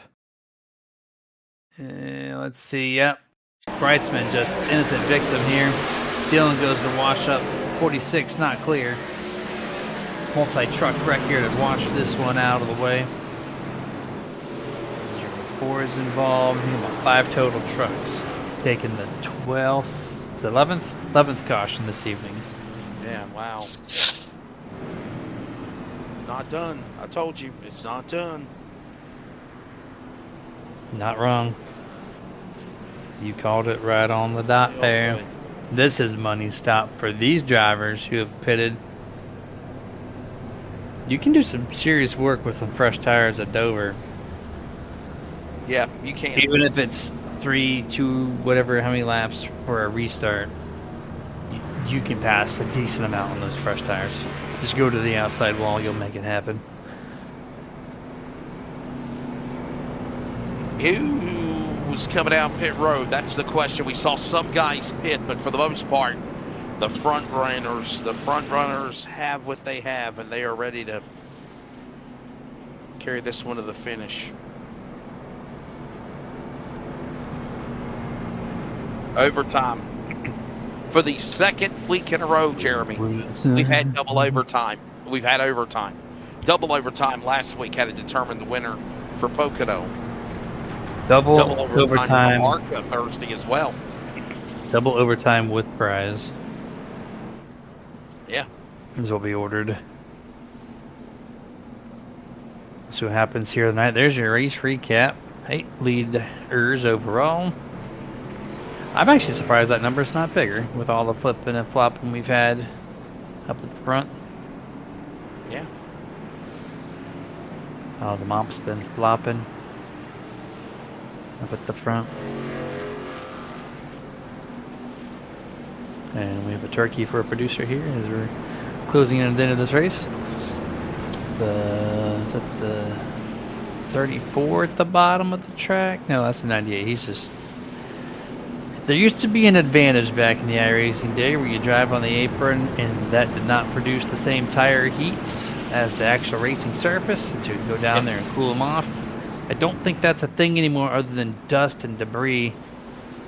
Let's see. Yep. Breitzman just innocent victim here. Dylan goes to wash up. 46 not clear. Multi-truck wreck here to wash this one out of the way. 04 is involved. 5 total trucks. Taking the 12th, the 11th caution this evening. Yeah, wow. Not done. I told you, it's not done. Not wrong. You called it right on the dot there. Boy. This is money stop for these drivers who have pitted. You can do some serious work with some fresh tires at Dover. Yeah, you can. Even if it's 3, 2, whatever, how many laps for a restart, you can pass a decent amount on those fresh tires. Just go to the outside wall, you'll make it happen. Who's coming down pit road? That's the question. We saw some guys pit, but for the most part, the front runners have what they have, and they are ready to carry this one to the finish. Overtime. For the second week in a row, Jeremy, we've had double overtime. We've had overtime. Double overtime last week had to determine the winner for Pocono. Double overtime for Arca Thursday as well. Double overtime with prize. Yeah. Is what we ordered. See what happens here tonight. There's your race recap. 8 leaders overall. I'm actually surprised that number's not bigger with all the flipping and flopping we've had up at the front. Yeah. Oh, the mop's been flopping up at the front. And we have a turkey for a producer here as we're closing in at the end of this race. Is that the 34 at the bottom of the track? No, that's the 98. He's just... There used to be an advantage back in the iRacing day where you drive on the apron and that did not produce the same tire heats as the actual racing surface, so you could go down there and cool them off. I don't think that's a thing anymore other than dust and debris,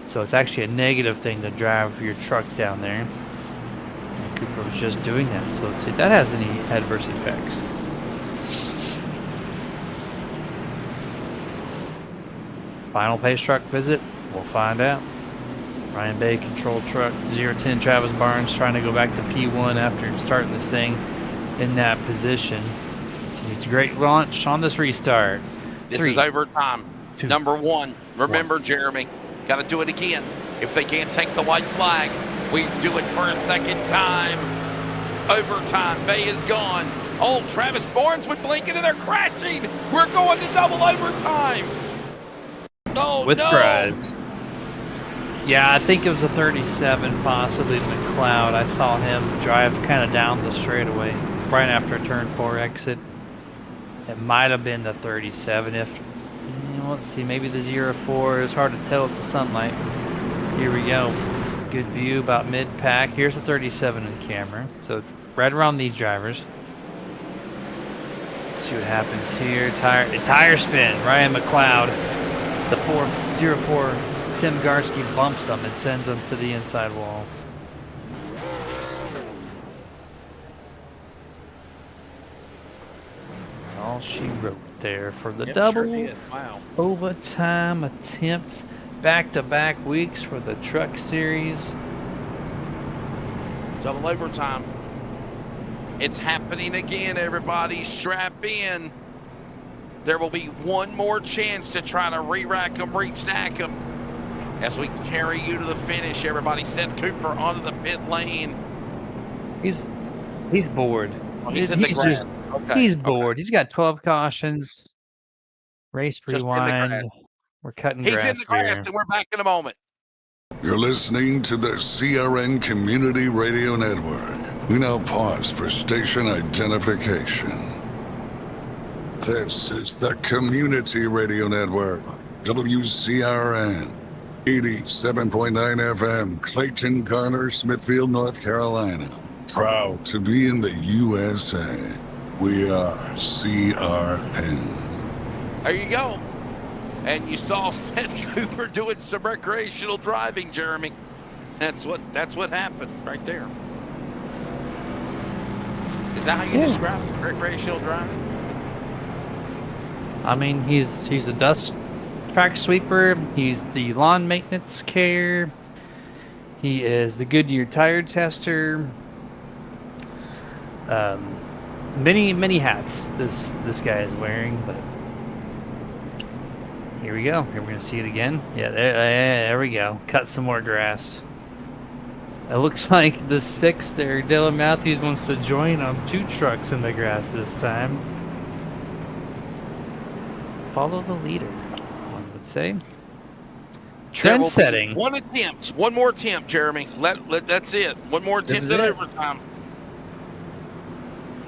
so it's actually a negative thing to drive your truck down there. And Cooper was just doing that, so let's see if that has any adverse effects. Final pace truck visit, we'll find out. Ryan Bay, control truck, 010 Travis Barnes trying to go back to P1 after starting this thing in that position. It's a great launch on this restart. This is overtime. Number 1. Remember, Jeremy, got to do it again. If they can't take the white flag, we do it for a second time. Overtime. Bay is gone. Oh, Travis Barnes with blinking and they're crashing. We're going to double overtime. No, with no. prize. Yeah, I think it was a 37, possibly McLeod. I saw him drive kind of down the straightaway right after turn 4 exit. It might have been the 37 if, let's see, maybe the 04. It's hard to tell with the sunlight. Here we go. Good view about mid-pack. Here's the 37 in the camera. So right around these drivers. Let's see what happens here. Tire spin. Ryan McLeod. The 404 Tim Garski bumps them and sends them to the inside wall. That's all she wrote there for the double overtime attempts. Back-to-back weeks for the truck series. Double overtime. It's happening again, everybody. Strap in. There will be one more chance to try to re-rack them, re-stack them. As we carry you to the finish, everybody. Seth Cooper onto the pit lane. He's bored. Oh, he's in the grass. He's bored. He's got 12 cautions. Race rewind. We're cutting grass. He's in the grass, and we're back in a moment. You're listening to the CRN Community Radio Network. We now pause for station identification. This is the Community Radio Network, WCRN, 87.9 FM, Clayton, Garner, Smithfield, North Carolina. Proud to be in the USA. We are CRN. There you go. And you saw Seth Cooper doing some recreational driving, Jeremy. That's what happened right there. Is that how you describe recreational driving? I mean, he's the dust track sweeper. He's the lawn maintenance care. He is the Goodyear tire tester. Many hats this guy is wearing, but here we go. Here we're gonna see it again. Yeah, there we go. Cut some more grass. It looks like the 6th there, Dylan Matthews wants to join on 2 trucks in the grass this time. Follow the leader, one would say. Trend setting. One attempt. One more attempt, Jeremy. That's it. One more attempt at overtime.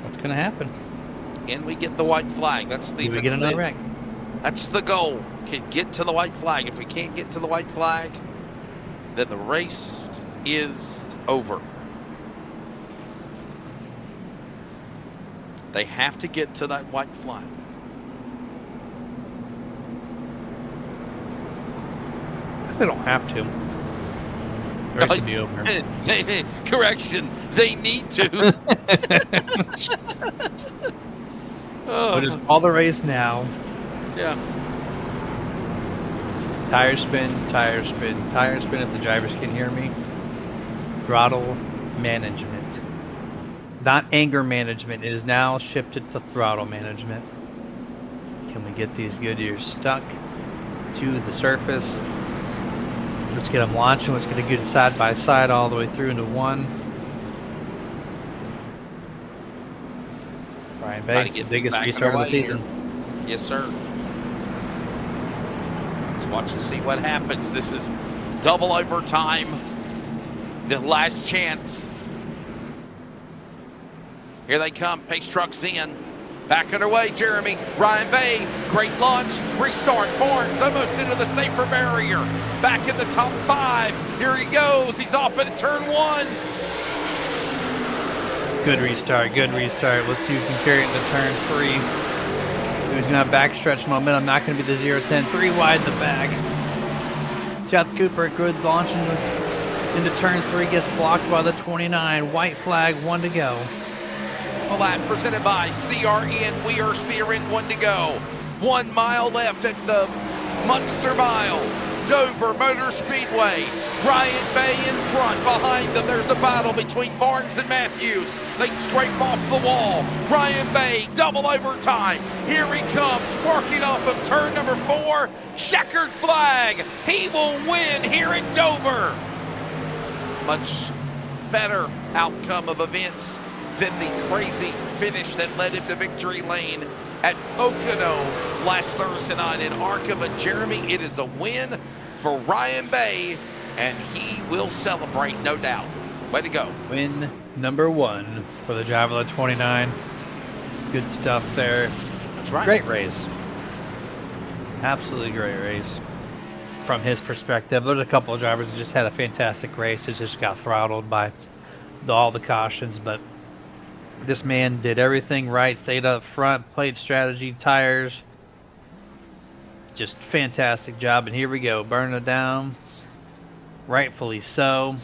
What's going to happen? And we get the white flag. That's the. We get another wreck. That's the goal. Can get to the white flag. If we can't get to the white flag, then the race is over. They have to get to that white flag. They don't have to. The race will be over. Correction. They need to. We'll just call the race now. Yeah. Tire spin, tire spin, tire spin if the drivers can hear me. Throttle management. Not anger management. It is now shifted to throttle management. Can we get these Goodyears stuck to the surface? Let's get them launching. Let's get a good side-by-side all the way through into 1. Ryan Bay, the biggest restart of the season. Yes, sir. Let's watch and see what happens. This is double overtime. The last chance. Here they come. Pace trucks in. Back underway, Jeremy. Ryan Bay, great launch, restart. Barnes almost into the safer barrier. Back in the top 5. Here he goes. He's off at turn 1. Good restart, good restart. Let's see who can carry it into turn 3. Who's going to have backstretch momentum? Not going to be the 0-10. 3 wide in the back. Seth Cooper, good launch into turn 3. Gets blocked by the 29. White flag, 1 to go. Lap presented by CRN. We are CRN, 1 to go. 1 mile left at the Munster Mile. Dover Motor Speedway. Ryan Bay in front. Behind them, there's a battle between Barnes and Matthews. They scrape off the wall. Ryan Bay, double overtime. Here he comes, working off of turn number 4. Checkered flag. He will win here at Dover. Much better outcome of events than the crazy finish that led him to victory lane at Pocono last Thursday night in ARCA. But Jeremy, it is a win for Ryan Bay, and he will celebrate, no doubt. Way to go. Win number 1 for the driver of the 29. Good stuff there. That's right. Great race. Absolutely great race. From his perspective, there's a couple of drivers that just had a fantastic race. It just got throttled by all the cautions, but this man did everything right, stayed up front, played strategy, tires. Just fantastic job. And here we go, burning it down. Rightfully so.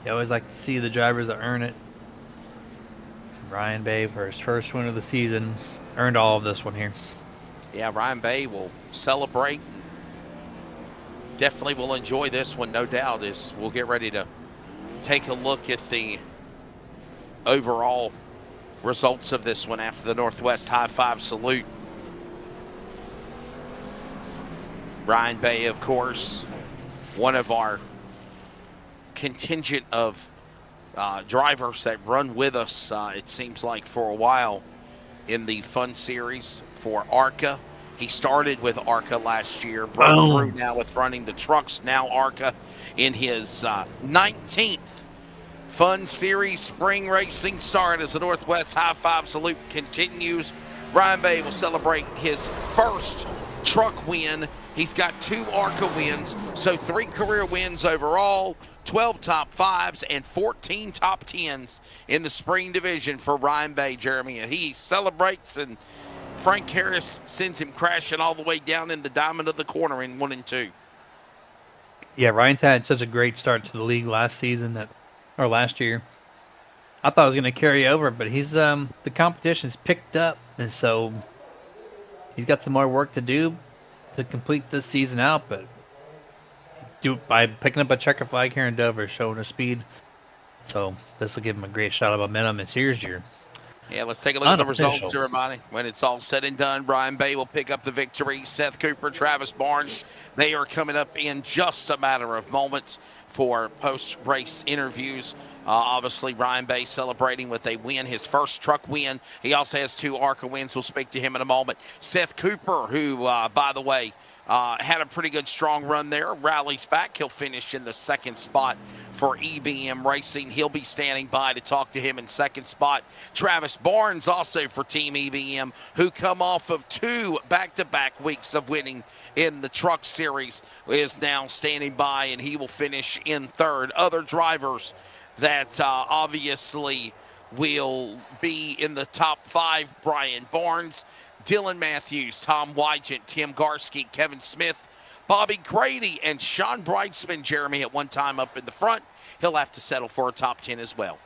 You always like to see the drivers that earn it. Ryan Bay for his first win of the season. Earned all of this one here. Yeah, Ryan Bay will celebrate. Definitely will enjoy this one, no doubt, as we'll get ready to take a look at the overall results of this one after the Northwest High Five salute. Ryan Bay, of course, one of our contingent of drivers that run with us, it seems like, for a while in the Fun Series for ARCA. He started with ARCA last year, broke through now with running the trucks, now ARCA in his 19th Fun Series spring racing start as the Northwest High Five salute continues. Ryan Bay will celebrate his first truck win. He's got 2 ARCA wins, so 3 career wins overall, 12 top 5s, and 14 top 10s in the spring division for Ryan Bay, Jeremy. And he celebrates, and Frank Harris sends him crashing all the way down in the diamond of the corner in 1 and 2. Yeah, Ryan's had such a great start to the league last season or last year. I thought it was going to carry over, but he's the competition's picked up, and so he's got some more work to do to complete this season out, but by picking up a checker flag here in Dover, showing his speed. So this will give him a great shot of momentum. And here's your let's take a look at the results, everybody. When it's all said and done, Ryan Bay will pick up the victory. Seth Cooper, Travis Barnes, they are coming up in just a matter of moments for post-race interviews. Obviously, Ryan Bay celebrating with a win, his first truck win. He also has 2 ARCA wins. We'll speak to him in a moment. Seth Cooper, who, by the way, had a pretty good strong run there, rallies back. He'll finish in the 2nd spot for EBM Racing. He'll be standing by to talk to him in 2nd spot. Travis Barnes also for Team EBM, who come off of 2 back-to-back weeks of winning in the truck series, is now standing by, and he will finish in 3rd. Other drivers that obviously will be in the top 5, Brian Barnes, Dylan Matthews, Tom Wygant, Tim Garski, Kevin Smith, Bobby Grady, and Sean Brightsman, Jeremy, at one time up in the front. He'll have to settle for a top 10 as well.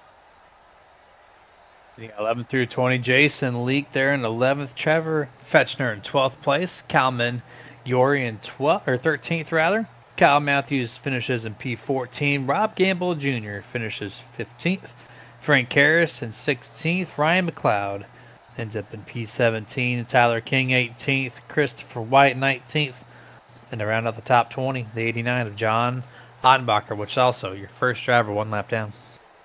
Yeah, 11 through 20, Jason Leak there in 11th, Trevor Fetchner in 12th place, Calman Yori in 13th rather. Kyle Matthews finishes in P14. Rob Gamble Jr. finishes 15th. Frank Harris in 16th. Ryan McLeod ends up in P17. Tyler King 18th. Christopher White 19th. And to round out the top 20, the 89 of John Ottenbacher, which is also your first driver 1 lap down.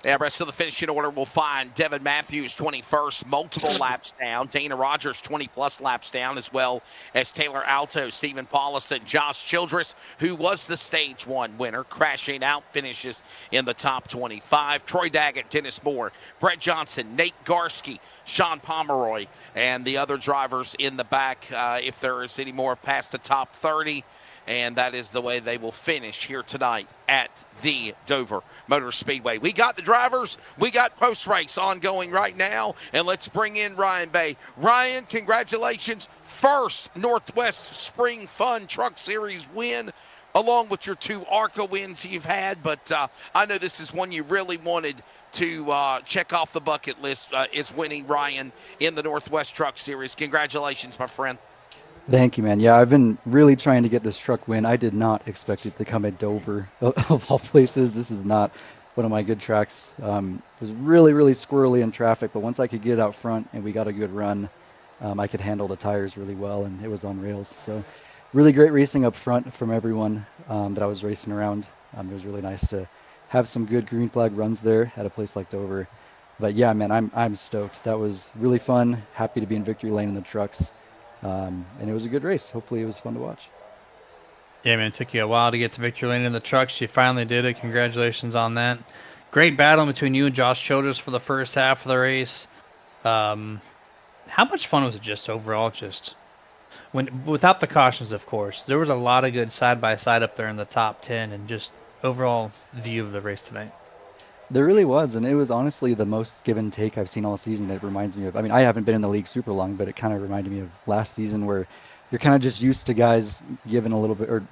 And rest of the finishing order will find Devin Matthews 21st, multiple laps down. Dana Rogers 20-plus laps down, as well as Taylor Alto, Stephen Paulison, Josh Childress, who was the Stage 1 winner, crashing out, finishes in the top 25. Troy Daggett, Dennis Moore, Brett Johnson, Nate Garski, Sean Pomeroy, and the other drivers in the back, if there is any more past the top 30. And that is the way they will finish here tonight at the Dover Motor Speedway. We got the drivers. We got post-race ongoing right now. And let's bring in Ryan Bay. Ryan, congratulations. First Northwest Spring Fun Truck Series win, along with your 2 ARCA wins you've had. But I know this is one you really wanted to check off the bucket list, is winning, Ryan, in the Northwest Truck Series. Congratulations, my friend. Thank you, man. Yeah, I've been really trying to get this truck win. I did not expect it to come at Dover, of all places. This is not one of my good tracks. It was really, really squirrely in traffic, but once I could get out front and we got a good run, I could handle the tires really well, and it was on rails. So really great racing up front from everyone that I was racing around. It was really nice to have some good green flag runs there at a place like Dover. But yeah, man, I'm stoked. That was really fun. Happy to be in victory lane in the trucks. And it was a good race. Hopefully it was fun to watch. Yeah, man, it took you a while to get to victory lane in the trucks. You finally did it. Congratulations on that. Great battle between you and Josh Childress for the first half of the race. How much fun was it just overall? Just without the cautions, of course. There was a lot of good side-by-side up there in the top 10 and just overall view of the race tonight. There really was, and it was honestly the most give and take I've seen all season. It reminds me of, I mean, I haven't been in the league super long, but it kind of reminded me of last season where you're kind of just used to guys giving a little bit, or,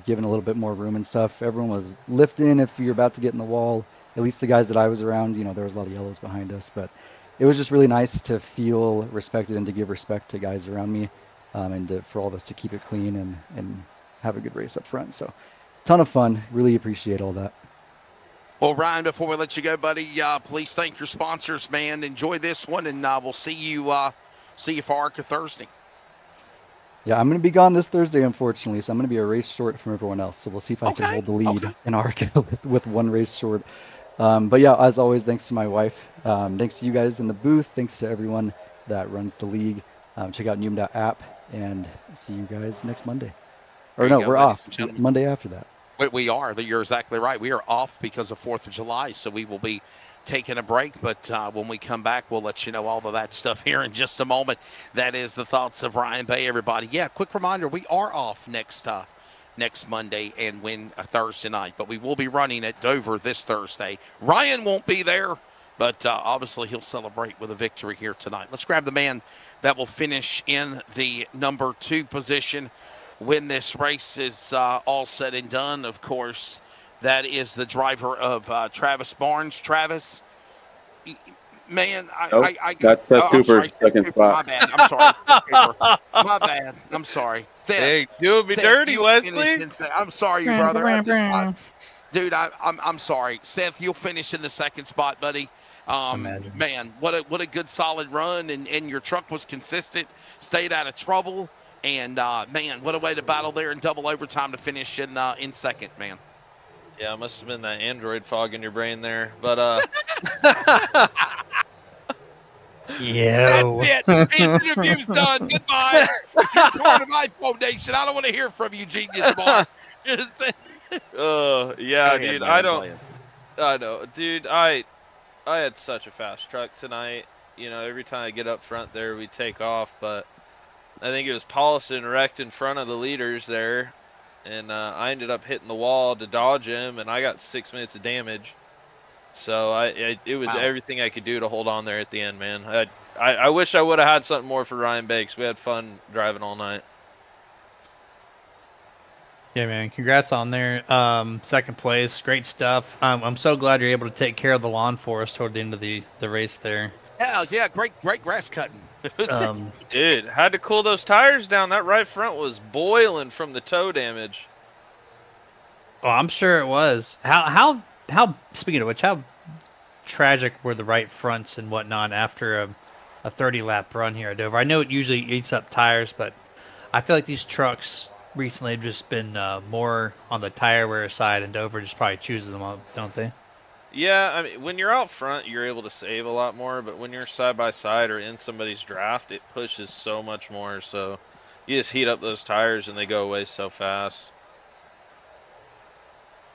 giving a little bit more room and stuff. Everyone was lifting if you're about to get in the wall. At least the guys that I was around, there was a lot of yellows behind us, but it was just really nice to feel respected and to give respect to guys around me, and for all of us to keep it clean and have a good race up front. So ton of fun. Really appreciate all that. Well, Ryan, before we let you go, buddy, please thank your sponsors, man. Enjoy this one, and we'll see you for ARCA Thursday. Yeah, I'm going to be gone this Thursday, unfortunately, so I'm going to be a race short from everyone else. So we'll see if I can hold the lead in ARCA with one race short. But yeah, as always, thanks to my wife. Thanks to you guys in the booth. Thanks to everyone that runs the league. Check out Newman.app, and see you guys next Monday. Or no, we're off Monday after that. We are. You're exactly right. We are off because of 4th of July, so we will be taking a break. But when we come back, we'll let you know all of that stuff here in just a moment. That is the thoughts of Ryan Bay, everybody. Yeah, quick reminder, we are off next Monday and Thursday night, but we will be running at Dover this Thursday. Ryan won't be there, but obviously he'll celebrate with a victory here tonight. Let's grab the man that will finish in the number 2 position when this race is all said and done. Of course, that is the driver of Travis Barnes. Travis, man, that's Seth Cooper's second spot. My bad. I'm sorry, Seth Cooper. My bad. I'm sorry. Seth, hey, doing me dirty, Wesley. I'm sorry, brother. Dude, I'm sorry. Seth, you'll finish in the second spot, buddy. Man, what a good solid run, and your truck was consistent, stayed out of trouble. And, man, what a way to battle there in double overtime to finish in second, man. Yeah, it must have been that Android fog in your brain there. But, yeah. That's it. His interview's done. Goodbye. You're part of iPhone Nation. I don't want to hear from you, genius boy. Yeah, dude. I know. Dude, I had such a fast truck tonight. Every time I get up front there, we take off, but I think it was Paulson wrecked in front of the leaders there, and I ended up hitting the wall to dodge him, and I got 6 minutes of damage. So it was everything I could do to hold on there at the end, man. I wish I would have had something more for Ryan Bakes. We had fun driving all night. Yeah, man. Congrats on there. Second place. Great stuff. I'm so glad you're able to take care of the lawn for us toward the end of the race there. Yeah, great grass cutting. Dude, had to cool those tires down. That right front was boiling from the toe damage. Oh, I'm sure it was. How speaking of which, how tragic were the right fronts and whatnot after a 30-lap run here at Dover? I know it usually eats up tires, but I feel like these trucks recently have just been more on the tire wear side, and Dover just probably chooses them up, don't they? Yeah, I mean, when you're out front, you're able to save a lot more, but when you're side by side or in somebody's draft, it pushes so much more. So you just heat up those tires and they go away so fast.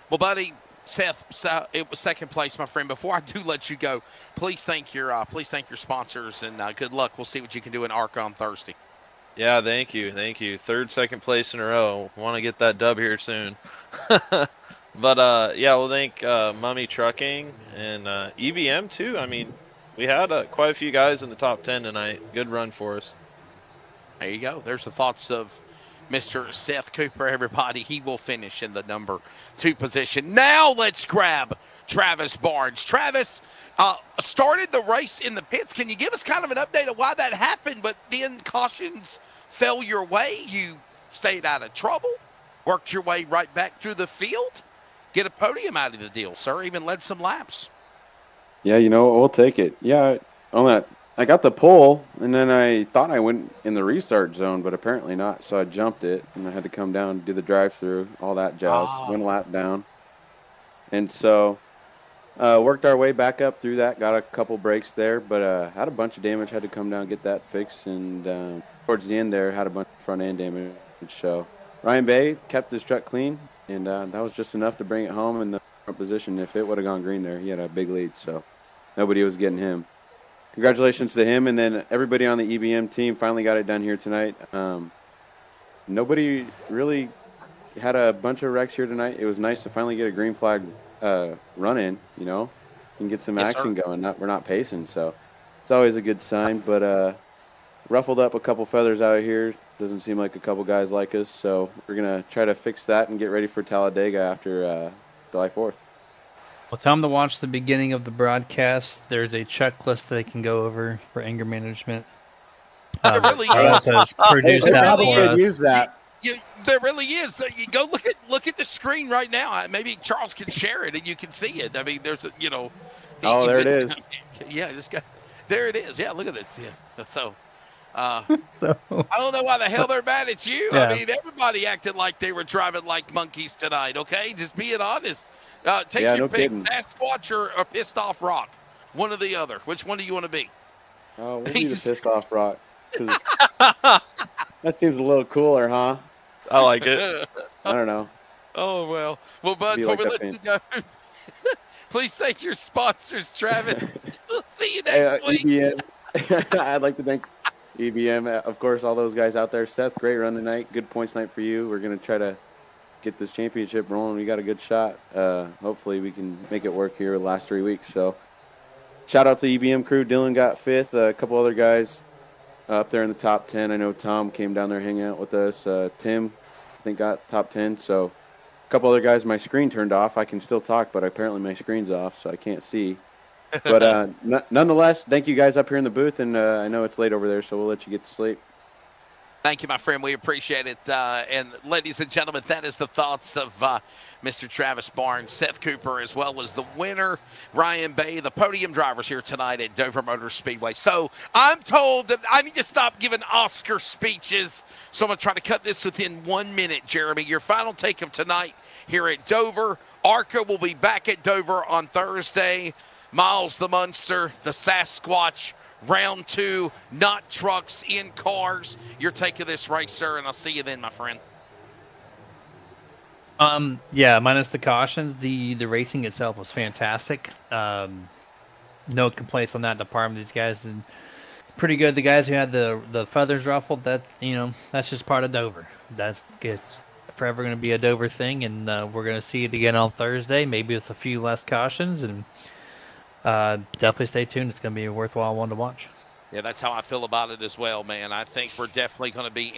Well, buddy, Seth, so it was second place, my friend. Before I do let you go, please thank your sponsors, and good luck. We'll see what you can do in ARCA on Thursday. Yeah, thank you. Second place in a row. Want to get that dub here soon. But yeah, we'll thank Mummy Trucking and EBM too. I mean, we had quite a few guys in the top 10 tonight. Good run for us. There you go. There's the thoughts of Mr. Seth Cooper, everybody. He will finish in the number 2 position. Now let's grab Travis Barnes. Travis started the race in the pits. Can you give us kind of an update of why that happened, but then cautions fell your way? You stayed out of trouble, worked your way right back through the field, get a podium out of the deal, sir, even led some laps. Yeah, we'll take it. Yeah, on that, I got the pole, and then I thought I went in the restart zone, but apparently not. So I jumped it, and I had to come down, do the drive-through, all that jazz, went a lap down. And so worked our way back up through that, got a couple breaks there, but had a bunch of damage, had to come down and get that fixed. And towards the end there, had a bunch of front-end damage. So Ryan Bay kept his truck clean, and that was just enough to bring it home in the front position. If it would have gone green there, he had a big lead, so nobody was getting him. Congratulations to him, and then everybody on the EBM team finally got it done here tonight. Nobody really had a bunch of wrecks here tonight. It was nice to finally get a green flag run in, and get some action going. We're not pacing, so it's always a good sign. But ruffled up a couple feathers out here. Doesn't seem like a couple guys like us, so we're going to try to fix that and get ready for Talladega after July 4th. Well, tell them to watch the beginning of the broadcast. There's a checklist they can go over for anger management. There really is. Produced that for us. Use that. There really is. You go look at the screen right now. Maybe Charles can share it and you can see it. I mean, there's a, there it is. Yeah, there it is. Yeah, look at this. Yeah. So, I don't know why the hell they're mad at you. Yeah. I mean, everybody acted like they were driving like monkeys tonight. Okay, just being honest. Take your pick, Sasquatch or Pissed Off Rock. One or the other. Which one do you want to be? Oh, we'll be the Pissed Off Rock. That seems a little cooler, huh? I like it. I don't know. Oh, well. Well, bud, before we let you go, please thank your sponsors, Travis. We'll see you next week. EBM. I'd like to thank EBM, of course, all those guys out there. Seth, great run tonight. Good points night for you. We're going to try to get this championship rolling. We got a good shot. Hopefully we can make it work here the last 3 weeks. So shout out to EBM crew. Dylan got 5th. A couple other guys up there in the top 10. I know Tom came down there hanging out with us. Tim, I think, got top 10. So a couple other guys. My screen turned off. I can still talk, but apparently my screen's off, so I can't see. But nonetheless, thank you guys up here in the booth. And I know it's late over there, so we'll let you get to sleep. Thank you, my friend. We appreciate it. And ladies and gentlemen, that is the thoughts of Mr. Travis Barnes, Seth Cooper, as well as the winner, Ryan Bay, the podium drivers here tonight at Dover Motor Speedway. So I'm told that I need to stop giving Oscar speeches. So I'm going to try to cut this within 1 minute, Jeremy. Your final take of tonight here at Dover. ARCA will be back at Dover on Thursday. Miles the Munster, the Sasquatch, round 2, not trucks, in cars. Your take of this race, sir, and I'll see you then, my friend. Yeah, minus the cautions, the racing itself was fantastic. No complaints on that department. These guys are pretty good. The guys who had the feathers ruffled, that's just part of Dover. It's forever going to be a Dover thing, and we're going to see it again on Thursday, maybe with a few less cautions, and definitely stay tuned. It's going to be a worthwhile one to watch. Yeah, that's how I feel about it as well, man. I think we're definitely going to be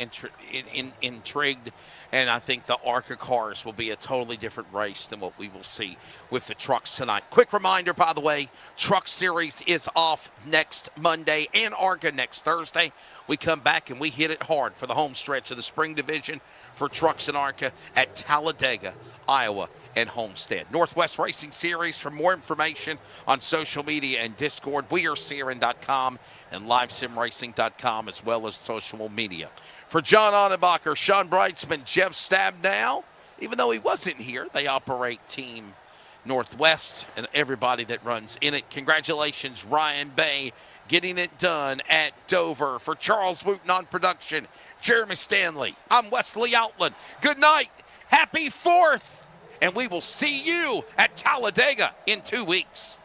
intrigued, and I think the ARCA cars will be a totally different race than what we will see with the trucks tonight. Quick reminder, by the way, Truck Series is off next Monday and ARCA next Thursday. We come back and we hit it hard for the home stretch of the spring division for trucks and ARCA at Talladega, Iowa, and Homestead. Northwest Racing Series. For more information on social media and Discord, wearesearing.com and livesimracing.com, as well as social media. For John Onnebacher, Sean Brightsman, Jeff Stabnow, even though he wasn't here, they operate Team Northwest and everybody that runs in it. Congratulations, Ryan Bay, getting it done at Dover. For Charles Wooten on production, Jeremy Stanley, I'm Wesley Outland. Good night. Happy 4th. And we will see you at Talladega in 2 weeks.